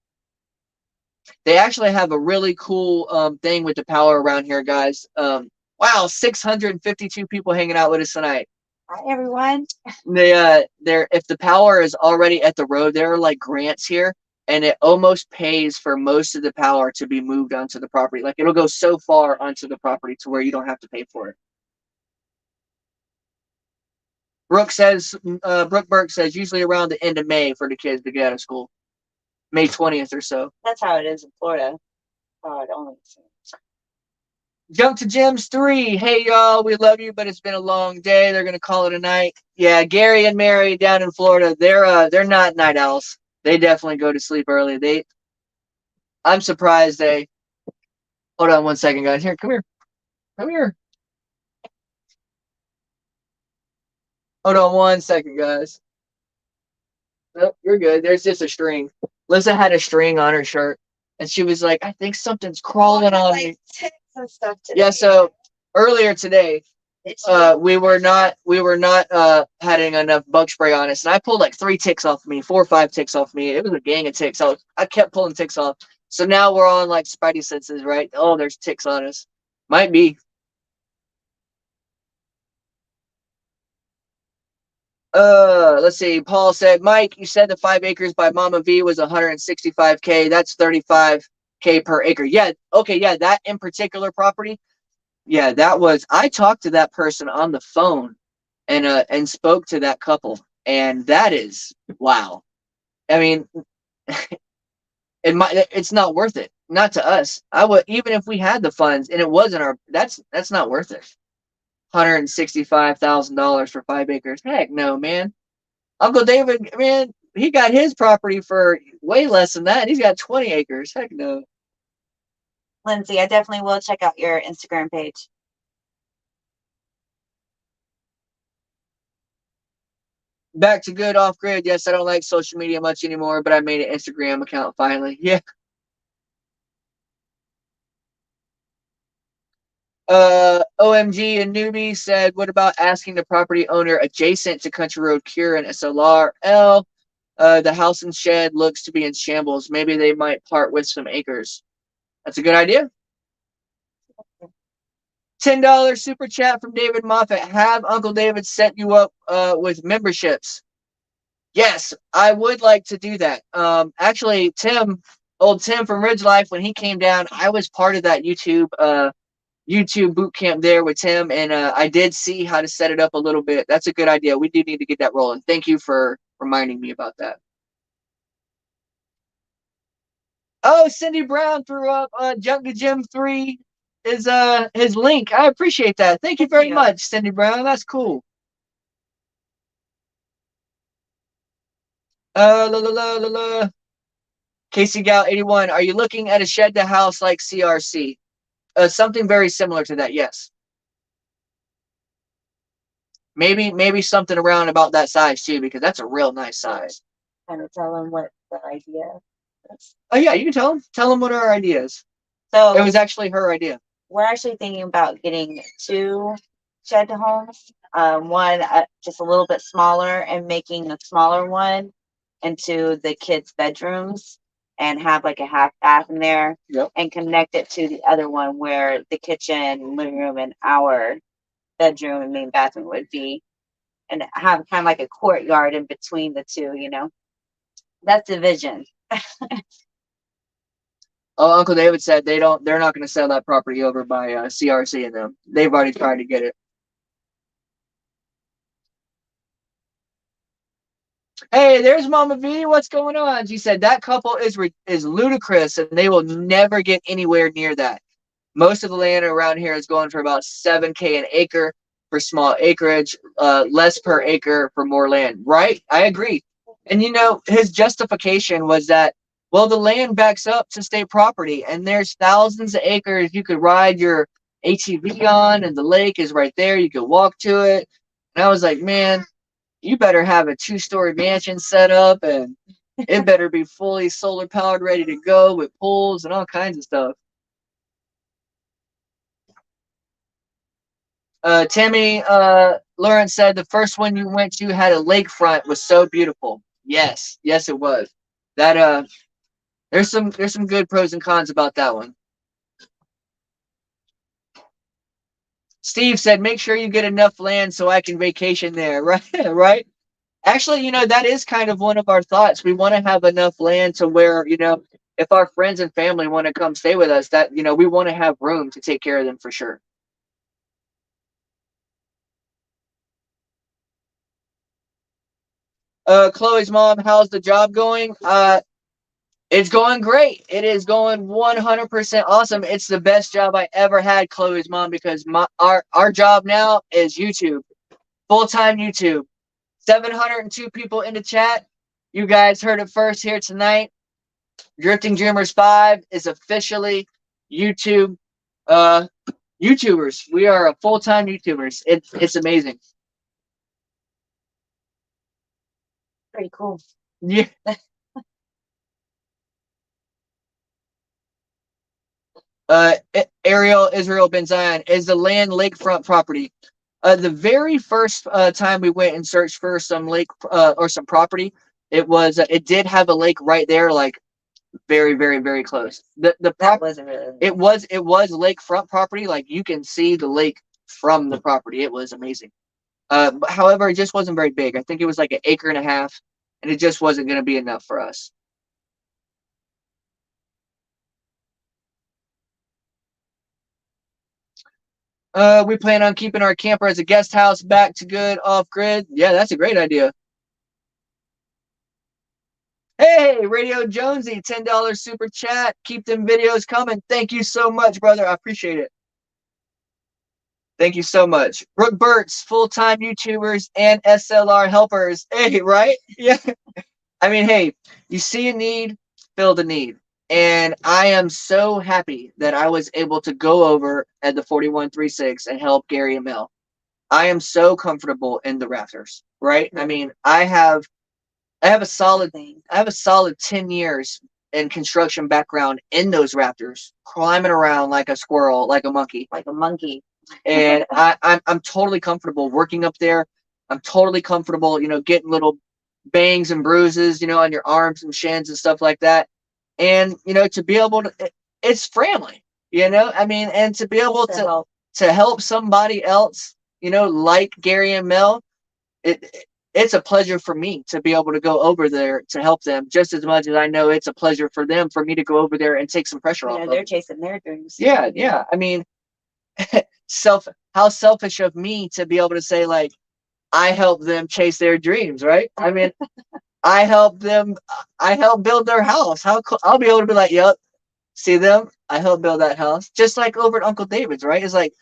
Speaker 2: They actually have a really cool thing with the power around here, guys. Wow, 652 people hanging out with us tonight.
Speaker 1: Hi, everyone.
Speaker 2: They're if the power is already at the road, there are like grants here, and it almost pays for most of the power to be moved onto the property. Like it'll go so far onto the property to where you don't have to pay for it. Brooke Burke says usually around the end of May for the kids to get out of school. May 20th or so.
Speaker 1: That's how it is in Florida. Oh, it only seems.
Speaker 2: Jump to Gems 3. Hey, y'all, we love you, but it's been a long day. They're going to call it a night. Yeah, Gary and Mary down in Florida, they're not night owls. They definitely go to sleep early. I'm surprised they... Hold on one second, guys. Here, come here. Come here. Hold on one second, guys. Nope, you're good. There's just a string. Lissa had a string on her shirt, and she was like, I think something's crawling on me.
Speaker 1: And stuff today.
Speaker 2: Yeah, so earlier today, we were not having enough bug spray on us, and I pulled like 4 or 5 ticks off me. It was a gang of ticks. I kept pulling ticks off. So now we're on like spidey senses, right? Oh, there's ticks on us. Might be. Let's see. Paul said, Mike, you said the 5 acres by Mama V was 165K. That's 35K per acre. Yeah. Okay. Yeah. That in particular property. Yeah, that was, I talked to that person on the phone and spoke to that couple, and that is, wow. I mean, it's not worth it. Not to us. Even if we had the funds and it wasn't that's not worth it. $165,000 for 5 acres. Heck no, man. Uncle David, man, he got his property for way less than that. He's got 20 acres. Heck no.
Speaker 1: Lindsay, I definitely will check out your Instagram page.
Speaker 2: Back to good off grid. Yes, I don't like social media much anymore, but I made an Instagram account finally. Yeah. OMG and Newbie said, what about asking the property owner adjacent to Country Road Cure and SLRL? The house and shed looks to be in shambles. Maybe they might part with some acres. That's a good idea. $10 super chat from David Moffat. Have Uncle David set you up with memberships? Yes, I would like to do that. Actually, old Tim from Ridge Life, when he came down, I was part of that YouTube boot camp there with Tim, and I did see how to set it up a little bit. That's a good idea. We do need to get that rolling. Thank you for reminding me about that. Oh, Cindy Brown threw up Junk to Gym 3 is his link. I appreciate that. Thank you very much, Cindy Brown. That's cool. La la la la la. Casey Gal 81. Are you looking at a shed to house like CRC? Something very similar to that, yes. Maybe something around about that size too, because that's a real nice size.
Speaker 1: Kind of tell them what the idea is.
Speaker 2: Oh yeah, you can tell them. Tell them what our idea is.
Speaker 1: So
Speaker 2: it was actually her idea.
Speaker 1: We're actually thinking about getting 2 shed homes. One just a little bit smaller, and making the smaller one into the kids' bedrooms, and have like a half bath in there.
Speaker 2: Yep.
Speaker 1: And connect it to the other one where the kitchen, living room, and our bedroom and main bathroom would be, and have kind of like a courtyard in between the two, That's the vision.
Speaker 2: Oh, Uncle David said they're not going to sell that property over by CRC and them. They've already tried to get it. Hey, there's Mama V. What's going on? She said that couple is ludicrous, and they will never get anywhere near that. Most of the land around here is going for about $7K an acre for small acreage, less per acre for more land. Right? I agree. And his justification was that, well, the land backs up to state property, and there's thousands of acres you could ride your ATV on, and the lake is right there. You could walk to it. And I was like, man, you better have a 2-story mansion set up, and it better be fully solar powered, ready to go with pools and all kinds of stuff. Tammy Lawrence said the first one you went to had a lakefront, was so beautiful. Yes, it was. That there's some good pros and cons about that one. Steve said, make sure you get enough land so I can vacation there. Right? Actually, that is kind of one of our thoughts. We want to have enough land to where, if our friends and family want to come stay with us, that, we want to have room to take care of them for sure. Chloe's mom, how's the job going? It's going great. It is going 100% awesome. It's the best job I ever had, Chloe's mom, because our job now is YouTube, full-time YouTube. 702 people in the chat. You guys heard it first here tonight. Drifting Dreamers 5 is officially YouTube YouTubers. We are full-time YouTubers. It's amazing.
Speaker 1: Pretty cool.
Speaker 2: Yeah. Ariel Israel Ben Zion, is the land lakefront property. The very first time we went and searched for some lake or some property, it did have a lake right there, like very, very, very close.
Speaker 1: That wasn't really.
Speaker 2: It was lakefront property, like you can see the lake from the property. It was amazing. However, it just wasn't very big. I think it was like 1.5 acres, and it just wasn't going to be enough for us. We plan on keeping our camper as a guest house, back to good, off grid. Yeah, that's a great idea. Hey, Radio Jonesy, $10 super chat. Keep them videos coming. Thank you so much, brother. I appreciate it. Thank you so much. Brooke Burt's, full-time YouTubers and SLR helpers. Hey, right? Yeah. I mean, hey, you see a need, fill the need. And I am so happy that I was able to go over at the 4136 and help Gary and Mel. I am so comfortable in the rafters, right? I mean, I have a solid 10 years and construction background in those raptors, climbing around like a squirrel, like a monkey.
Speaker 1: Like a monkey.
Speaker 2: And I'm totally comfortable working up there. I'm totally comfortable, you know, getting little bangs and bruises, you know, on your arms and shins and stuff like that. And, you know, to be able to, it's family, you know, I mean, and to be able to help somebody else, you know, like Gary and Mel, it's a pleasure for me to be able to go over there to help them just as much as I know it's a pleasure for them for me to go over there and take some pressure off.
Speaker 1: They're chasing their dreams.
Speaker 2: Yeah, yeah. I mean, how selfish of me to be able to say, like, I help them chase their dreams, right? I mean, I help build their house. How cool, I'll be able to be like, yep, see them? I helped build that house. Just like over at Uncle David's, right? It's like,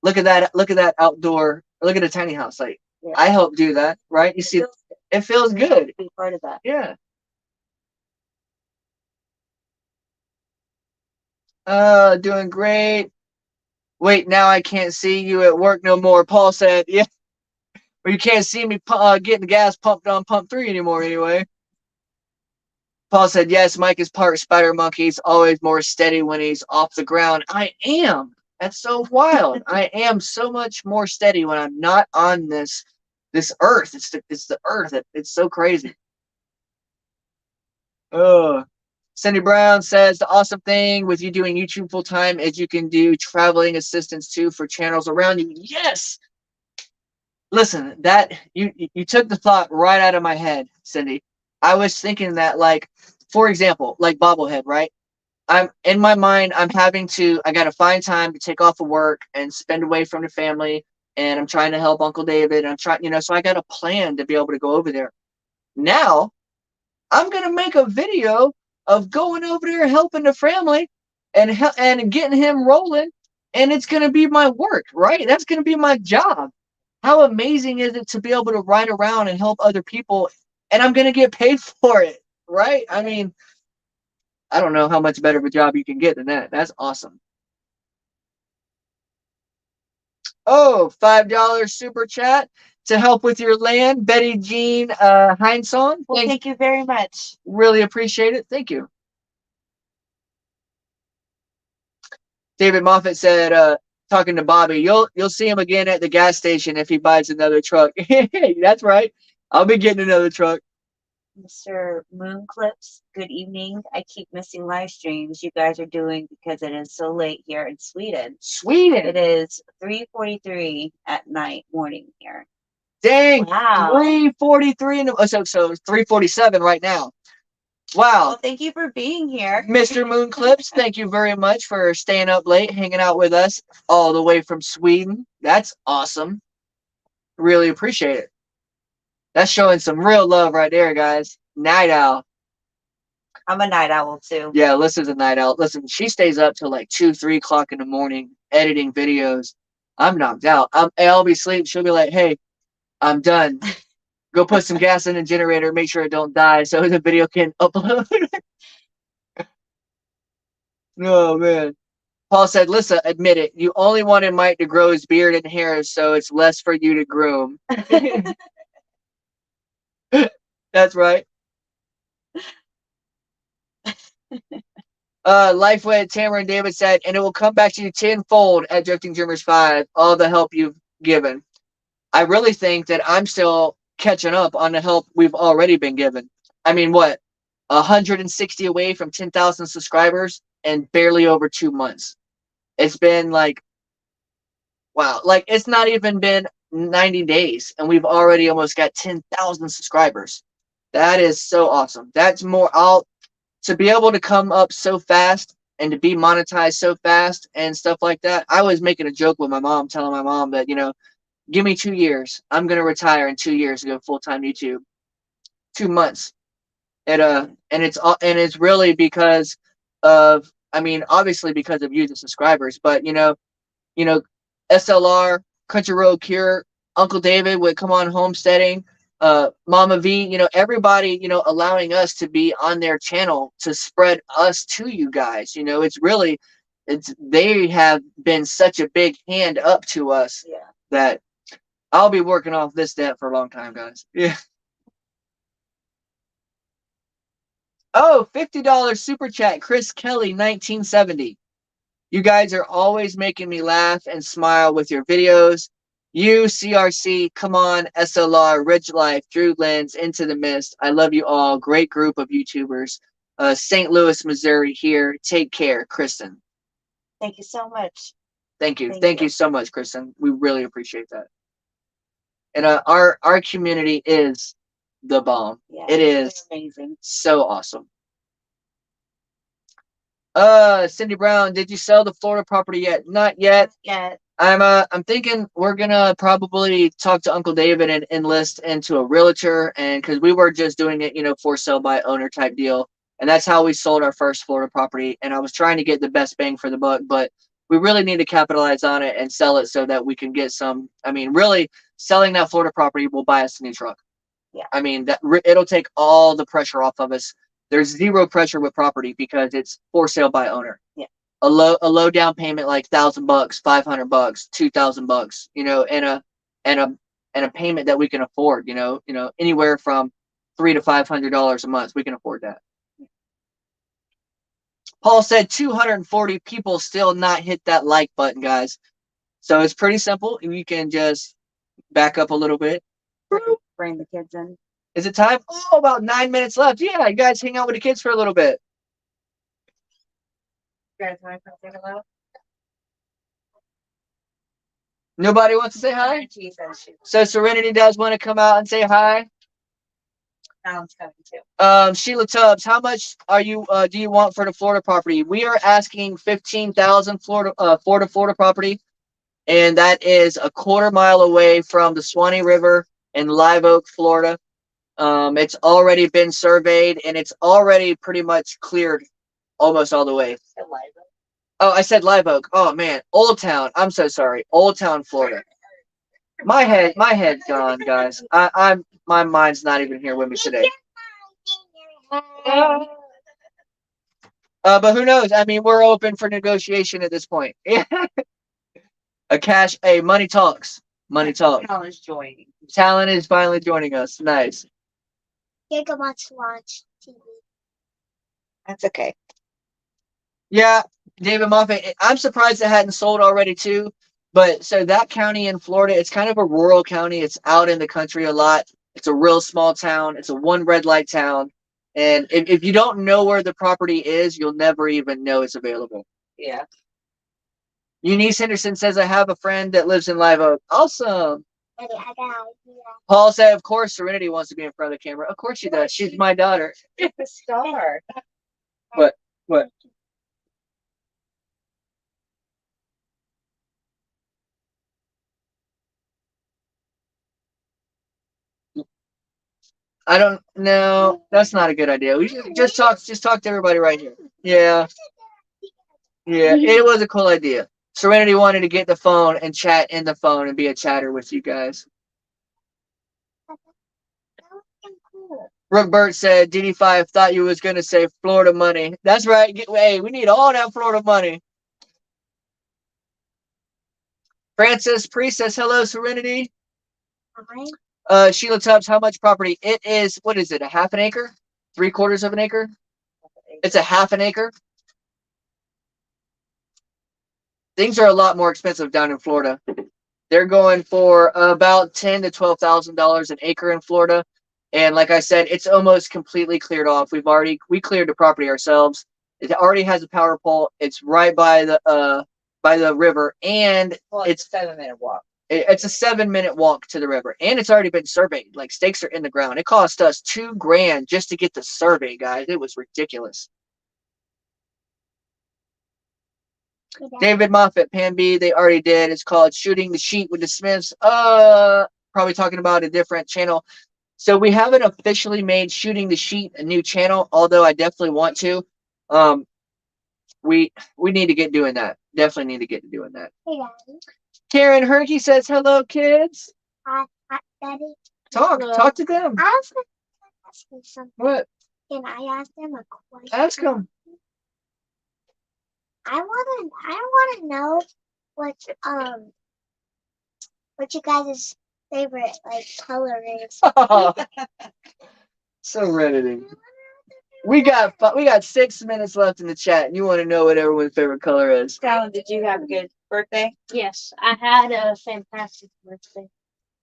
Speaker 2: look at that outdoor, look at a tiny house. Like, yeah. I helped do that, right? You see, it feels good to
Speaker 1: be part of that.
Speaker 2: Yeah. Doing great. Wait, now I can't see you at work no more. Paul said, yeah. Or you can't see me getting the gas pumped on pump 3 anymore anyway. Paul said, yes, Mike is part spider monkey. He's always more steady when he's off the ground. I am. That's so wild. I am so much more steady when I'm not on this earth. It's the earth. It's so crazy. Oh. Cindy Brown says, the awesome thing with you doing YouTube full time is you can do traveling assistance too for channels around you. Yes. Listen, that you took the thought right out of my head, Cindy. I was thinking that, like, for example, like bobblehead, right? I'm in my mind, I got to find time to take off of work and spend away from the family. And I'm trying to help Uncle David. I'm trying, you know, so I got a plan to be able to go over there. Now I'm going to make a video of going over there, helping the family and getting him rolling. And it's going to be my work, right? That's going to be my job. How amazing is it to be able to ride around and help other people, and I'm going to get paid for it, right? I mean, I don't know how much better of a job you can get than that. That's awesome. Oh, $5 super chat to help with your land, Betty Jean Heinsohn.
Speaker 1: Well, thank you very much.
Speaker 2: Really appreciate it. Thank you. David Moffat said, talking to Bobby, you'll see him again at the gas station if he buys another truck. That's right. I'll be getting another truck.
Speaker 1: Mr. Moonclips, good evening. I keep missing live streams you guys are doing because it is so late here in Sweden.
Speaker 2: Sweden.
Speaker 1: It is 3:43 at morning here.
Speaker 2: Dang.
Speaker 1: Wow.
Speaker 2: 3:43 so 3:47 right now. Wow.
Speaker 1: Well, thank you for being here.
Speaker 2: Mr. Moonclips, thank you very much for staying up late, hanging out with us all the way from Sweden. That's awesome. Really appreciate it. That's showing some real love right there, guys. Night owl.
Speaker 1: I'm a night owl too.
Speaker 2: Yeah, Alyssa's a night owl. Listen, she stays up till like 2, 3 o'clock in the morning editing videos. I'm knocked out. I'll be asleep. She'll be like, hey, I'm done. Go put some gas in the generator. Make sure it don't die so the video can upload. Oh, man. Paul said, Lyssa, admit it. You only wanted Mike to grow his beard and hair so it's less for you to groom. That's right. Lifeway Tamara and David said, and it will come back to you tenfold at Drifting Dreamers 5, all the help you've given. I really think that I'm still catching up on the help we've already been given. I mean, what? 160 away from 10,000 subscribers and barely over 2 months. It's been like, wow, like it's not even been 90 days and we've already almost got 10,000 subscribers. That is so awesome. That's more, to be able to come up so fast and to be monetized so fast and stuff like that. I was making a joke with my mom, telling my mom that, you know, give me 2 years. I'm going to retire in 2 years to go full-time YouTube. 2 months. And it's really because of, I mean, obviously because of you, the subscribers, but you know, SLR, Country Road Cure, Uncle David would come on homesteading, Mama V, you know, everybody, you know, allowing us to be on their channel to spread us to you guys. You know, they have been such a big hand up to us that I'll be working off this debt for a long time, guys. Yeah. Oh, $50 super chat. Chris Kelly, 1970. You guys are always making me laugh and smile with your videos. You, CRC, Come On, SLR, Ridge Life, Drew Lens, Into the Mist. I love you all. Great group of YouTubers. St. Louis, Missouri here. Take care, Kristen.
Speaker 1: Thank you so much.
Speaker 2: Thank you. Thank you so much, Kristen. We really appreciate that. And our community is the bomb.
Speaker 1: Yeah,
Speaker 2: it is
Speaker 1: amazing.
Speaker 2: So awesome. Cindy Brown, did you sell the Florida property yet? Not yet.
Speaker 1: Not yet.
Speaker 2: I'm thinking we're gonna probably talk to Uncle David and enlist into a realtor, and because we were just doing it, for sale by owner type deal, and that's how we sold our first Florida property. And I was trying to get the best bang for the buck, but we really need to capitalize on it and sell it so that we can get some. I mean, really, selling that Florida property will buy us a new truck.
Speaker 1: Yeah.
Speaker 2: I mean, it'll take all the pressure off of us. There's zero pressure with property because it's for sale by owner.
Speaker 1: Yeah.
Speaker 2: A low down payment like $1,000, $500, $2,000, and a payment that we can afford, anywhere from $300 to $500 a month. We can afford that. Paul said 240 people still not hit that like button, guys. So it's pretty simple. You can just back up a little bit.
Speaker 1: Bring the kids in.
Speaker 2: Is it time? Oh, about 9 minutes left. Yeah, you guys hang out with the kids for a little bit.
Speaker 1: You guys want to come say hello?
Speaker 2: Nobody wants to say hi? So Serenity does want to come out and say hi.
Speaker 1: Alan's coming too.
Speaker 2: Sheila Tubbs, how much are you do you want for the Florida property? We are asking $15,000 for the Florida property, and that is a quarter-mile away from the Swanee River in Live Oak, Florida. It's already been surveyed and it's already pretty much cleared almost all the way. Oh, I said Live Oak. Oh man, Old Town. I'm so sorry. Old Town, Florida. My head's gone, guys. My mind's not even here with me today. But who knows? I mean, we're open for negotiation at this point. Money talks. Money talks.
Speaker 1: Talent is joining.
Speaker 2: Talent is finally joining us. Nice.
Speaker 3: Gigabots watch TV.
Speaker 1: That's okay.
Speaker 2: Yeah, David Moffat. I'm surprised it hadn't sold already too. But so that county in Florida, it's kind of a rural county. It's out in the country a lot. It's a real small town. It's a one red light town. And if you don't know where the property is, you'll never even know it's available.
Speaker 1: Yeah.
Speaker 2: Eunice Henderson says, I have a friend that lives in Live Oak. Awesome.
Speaker 3: I got an idea.
Speaker 2: Paul said, of course, Serenity wants to be in front of the camera. Of course she does. She's my daughter.
Speaker 1: The star.
Speaker 2: What? I don't know. That's not a good idea. We should just talk to everybody right here. Yeah. Yeah, it was a cool idea. Serenity wanted to get the phone and chat in the phone and be a chatter with you guys. Brooke Burt said, DD5 thought you was going to say Florida money. That's right. Hey, we need all that Florida money. Francis Priest says, hello, Serenity.
Speaker 3: Hi.
Speaker 2: Sheila Tubbs, how much property? It is, what is it, a half an acre? 3/4 of an acre? It's a half an acre. Things are a lot more expensive down in Florida. They're going for about $10,000 to $12,000 an acre in Florida. And like I said, it's almost completely cleared off. We cleared the property ourselves. It already has a power pole. It's right by the river, and it's
Speaker 1: a 7-minute walk.
Speaker 2: It's a 7-minute walk to the river, and it's already been surveyed. Like, stakes are in the ground. It cost us $2,000 just to get the survey, guys. It was ridiculous. David Moffat, Pan B, they already did. It's called Shooting the Sheet with the Smiths. Probably talking about a different channel. So we haven't officially made Shooting the Sheet a new channel, although I definitely want to. We need to get doing that. Definitely need to get doing that.
Speaker 3: Hey, Daddy.
Speaker 2: Karen Herky says, hello, kids.
Speaker 3: Hi, Daddy.
Speaker 2: Talk to them.
Speaker 3: I was going to ask you something.
Speaker 2: What?
Speaker 3: Can I ask them a question?
Speaker 2: Ask them.
Speaker 3: I want to know what you guys' favorite color is.
Speaker 2: Serenity. We got 6 minutes left in the chat, and you want to know what everyone's favorite color is.
Speaker 1: Talon, did you have a good birthday?
Speaker 4: Yes, I had a fantastic birthday.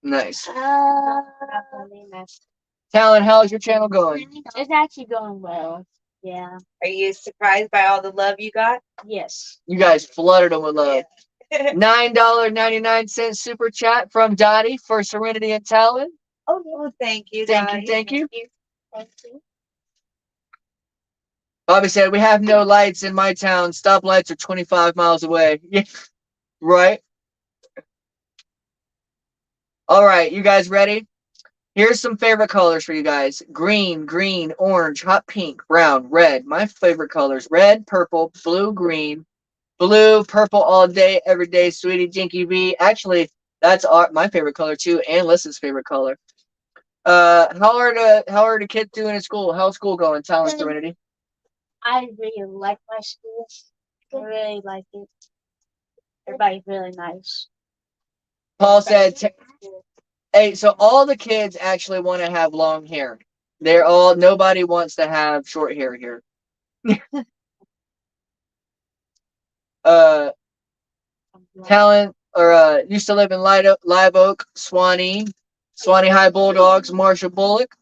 Speaker 2: Nice.
Speaker 4: It's
Speaker 2: Talon, how's your channel going?
Speaker 4: actually going well. Yeah.
Speaker 1: Are you surprised by all the love you got?
Speaker 4: Yes.
Speaker 2: You guys flooded them with love. $9.99 super chat from Dottie for Serenity and Talon.
Speaker 3: Oh, yeah.
Speaker 1: Oh, thank you,
Speaker 2: Thank
Speaker 1: Dottie.
Speaker 2: you, thank you.
Speaker 3: Thank you.
Speaker 2: Bobby said, we have no lights in my town. Stoplights are 25 miles away. Yeah, right. All right, you guys ready? Here's some favorite colors for you guys. Green, green, orange, hot pink, brown, red. My favorite colors, red, purple, blue, green, blue, purple all day, every day, sweetie, Jinky V. Actually, that's my favorite color too, and Lissa's favorite color. How are the kids doing in school? How's school going, Talon, Serenity?
Speaker 4: I really like my school. I really like it. Everybody's really nice.
Speaker 2: Paul said, hey, so all the kids actually want to have long hair. Nobody wants to have short hair here. Talent, used to live in Live Oak, Swanee High Bulldogs, Marshall Bullock.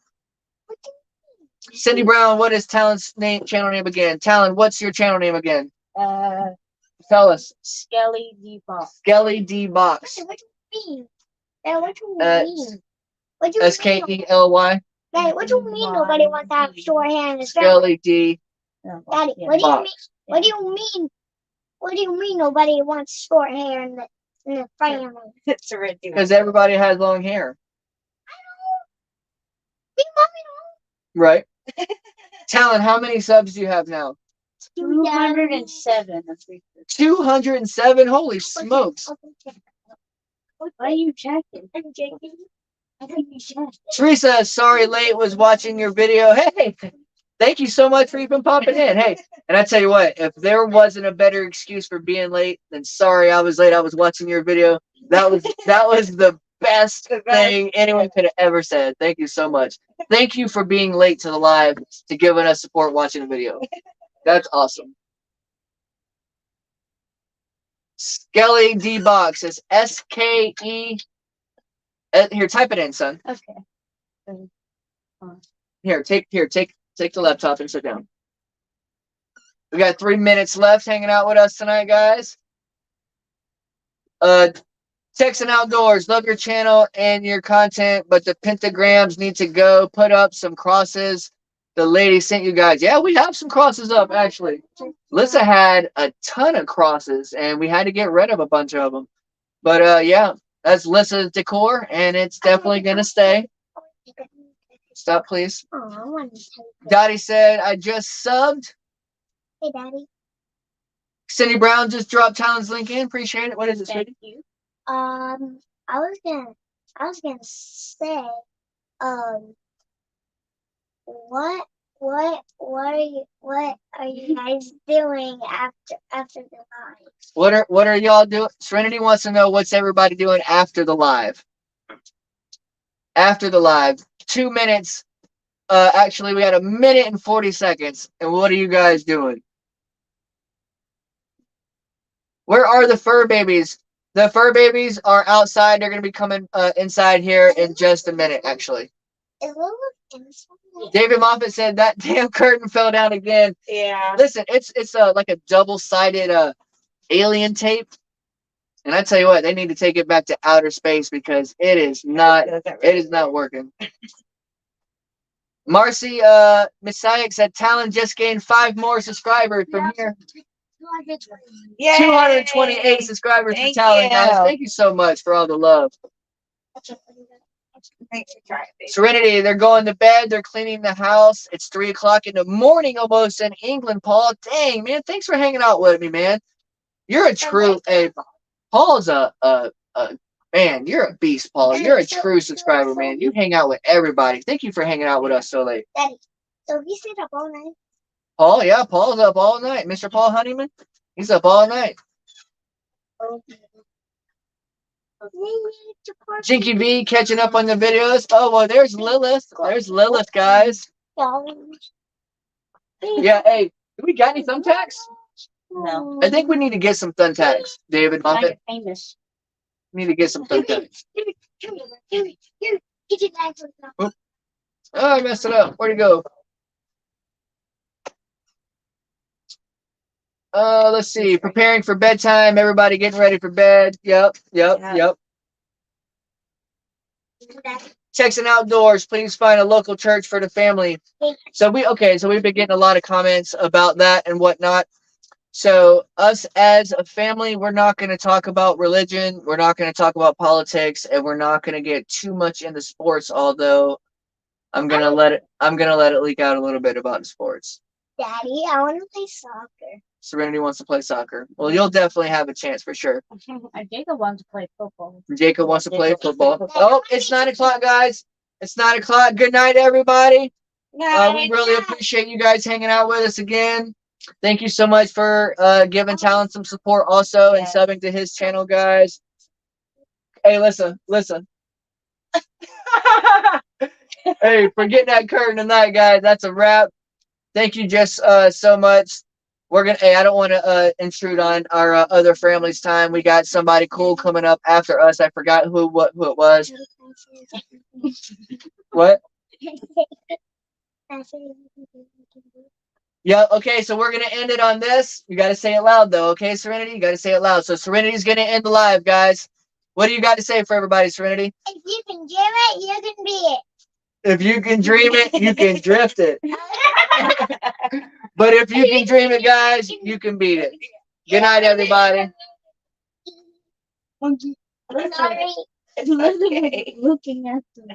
Speaker 2: Cindy Brown, what is Talon's channel name again? Talon, what's your channel name again? Tell us.
Speaker 4: Skelly D Box.
Speaker 2: Skelly D Box.
Speaker 3: What do you mean? Dad, what do you mean? What do you
Speaker 2: SKELY.
Speaker 3: Daddy, what do you mean nobody wants to have short hair in the family?
Speaker 2: Skelly D.
Speaker 3: Daddy, what do you mean?
Speaker 2: Box.
Speaker 3: What do you mean? What do you mean nobody wants short hair in the family?
Speaker 1: It's a red
Speaker 2: Because everybody has long hair.
Speaker 3: Me, mommy,
Speaker 2: Right. Talon, how many subs do you have now?
Speaker 4: 207.
Speaker 2: 207? Holy smokes.
Speaker 4: Why are you checking? I think you checked.
Speaker 2: Teresa, sorry late, was watching your video. Hey, thank you so much for even popping in. Hey, and I tell you what, if there wasn't a better excuse for being late than sorry I was late, I was watching your video. That was the best thing anyone could have ever said. Thank you so much. Thank you for being late to the live, to giving us support watching the video. That's awesome. Skelly D Box is SKE. Here, type it in, son.
Speaker 4: Okay.
Speaker 2: Here, take the laptop and sit down. We got 3 minutes left hanging out with us tonight, guys. Texan Outdoors, love your channel and your content, but the pentagrams need to go. Put up some crosses. The lady sent you guys. Yeah, we have some crosses up, actually. Lissa had a ton of crosses, and we had to get rid of a bunch of them. But, yeah, that's Lissa's decor, and it's definitely going to stay. Stop, please.
Speaker 3: Oh, I want to tell you.
Speaker 2: Dottie said, I just subbed.
Speaker 3: Hey, Daddy.
Speaker 2: Cindy Brown just dropped Talon's link in. Appreciate it. What is it,
Speaker 4: Thank
Speaker 2: sweetie?
Speaker 4: you.
Speaker 3: I was gonna say, what are you guys doing after the live?
Speaker 2: What are y'all doing? Serenity wants to know what's everybody doing after the live. After the live, 2 minutes. Actually, we had 1 minute and 40 seconds. And what are you guys doing? Where are the fur babies? The fur babies are outside. They're going to be coming inside here in just a minute, actually.
Speaker 3: Is Lulu innocent?
Speaker 2: David Moffat said that damn curtain fell down again.
Speaker 1: Yeah.
Speaker 2: Listen, it's like a double-sided alien tape. And I tell you what, they need to take it back to outer space because it is not working. Marcy Messiah said Talon just gained 5 more subscribers from here.
Speaker 1: Yay!
Speaker 2: 228 subscribers
Speaker 1: Thank
Speaker 2: for Talon,
Speaker 1: you.
Speaker 2: guys. Thank you so much for all the love.
Speaker 1: Thanks for trying, baby.
Speaker 2: Serenity, they're going to bed. They're cleaning the house. It's 3 o'clock in the morning almost in England, Paul. Dang, man. Thanks for hanging out with me, man. You're a true, Paul's man, you're a beast, Paul. You're a true subscriber, man. You hang out with everybody. Thank you for hanging out with us so late.
Speaker 3: Daddy, so he stayed up all night.
Speaker 2: Paul, yeah, Paul's up all night. Mr. Paul Honeyman, he's up all night. Jinky V catching up on the videos. Oh, well, there's Lilith. There's Lilith, guys. Yeah, hey, do we got any thumbtacks?
Speaker 1: No.
Speaker 2: I think we need to get some thumbtacks, David.
Speaker 4: I
Speaker 2: Muppet.
Speaker 4: get famous.
Speaker 2: We need to get some thumbtacks.
Speaker 3: Get your bags with them.
Speaker 2: Oh, I messed it up. Where'd it go? Let's see. Preparing for bedtime. Everybody getting ready for bed. Yep.
Speaker 1: Yeah.
Speaker 2: Checks and outdoors. Please find a local church for the family. So we've been getting a lot of comments about that and whatnot. So us as a family, we're not going to talk about religion. We're not going to talk about politics, and we're not going to get too much into sports. Although I'm gonna let it leak out a little bit about the sports.
Speaker 3: Daddy, I want to play soccer.
Speaker 2: Serenity wants to play soccer. Well, you'll definitely have a chance for sure.
Speaker 4: Jacob wants to play football.
Speaker 2: Jacob wants to play football. Oh, it's 9 o'clock, guys. It's 9 o'clock. Good night, everybody. We really appreciate you guys hanging out with us again. Thank you so much for giving Talon some support also and subbing to his channel, guys. Hey, listen. Hey, for getting that curtain tonight, guys. That's a wrap. Thank you just so much. I don't want to intrude on our other family's time. We got somebody cool coming up after us. I forgot who it was. What? Yeah, okay, so we're gonna end it on this. You gotta say it loud though, okay, Serenity? You gotta say it loud. So Serenity's gonna end the live, guys. What do you got to say for everybody, Serenity?
Speaker 3: If you can do it, you can be it.
Speaker 2: If you can dream it, you can drift it. But if you can dream it, guys, you can beat it. Good night, everybody.
Speaker 3: Sorry.
Speaker 1: Okay.
Speaker 4: Looking at them.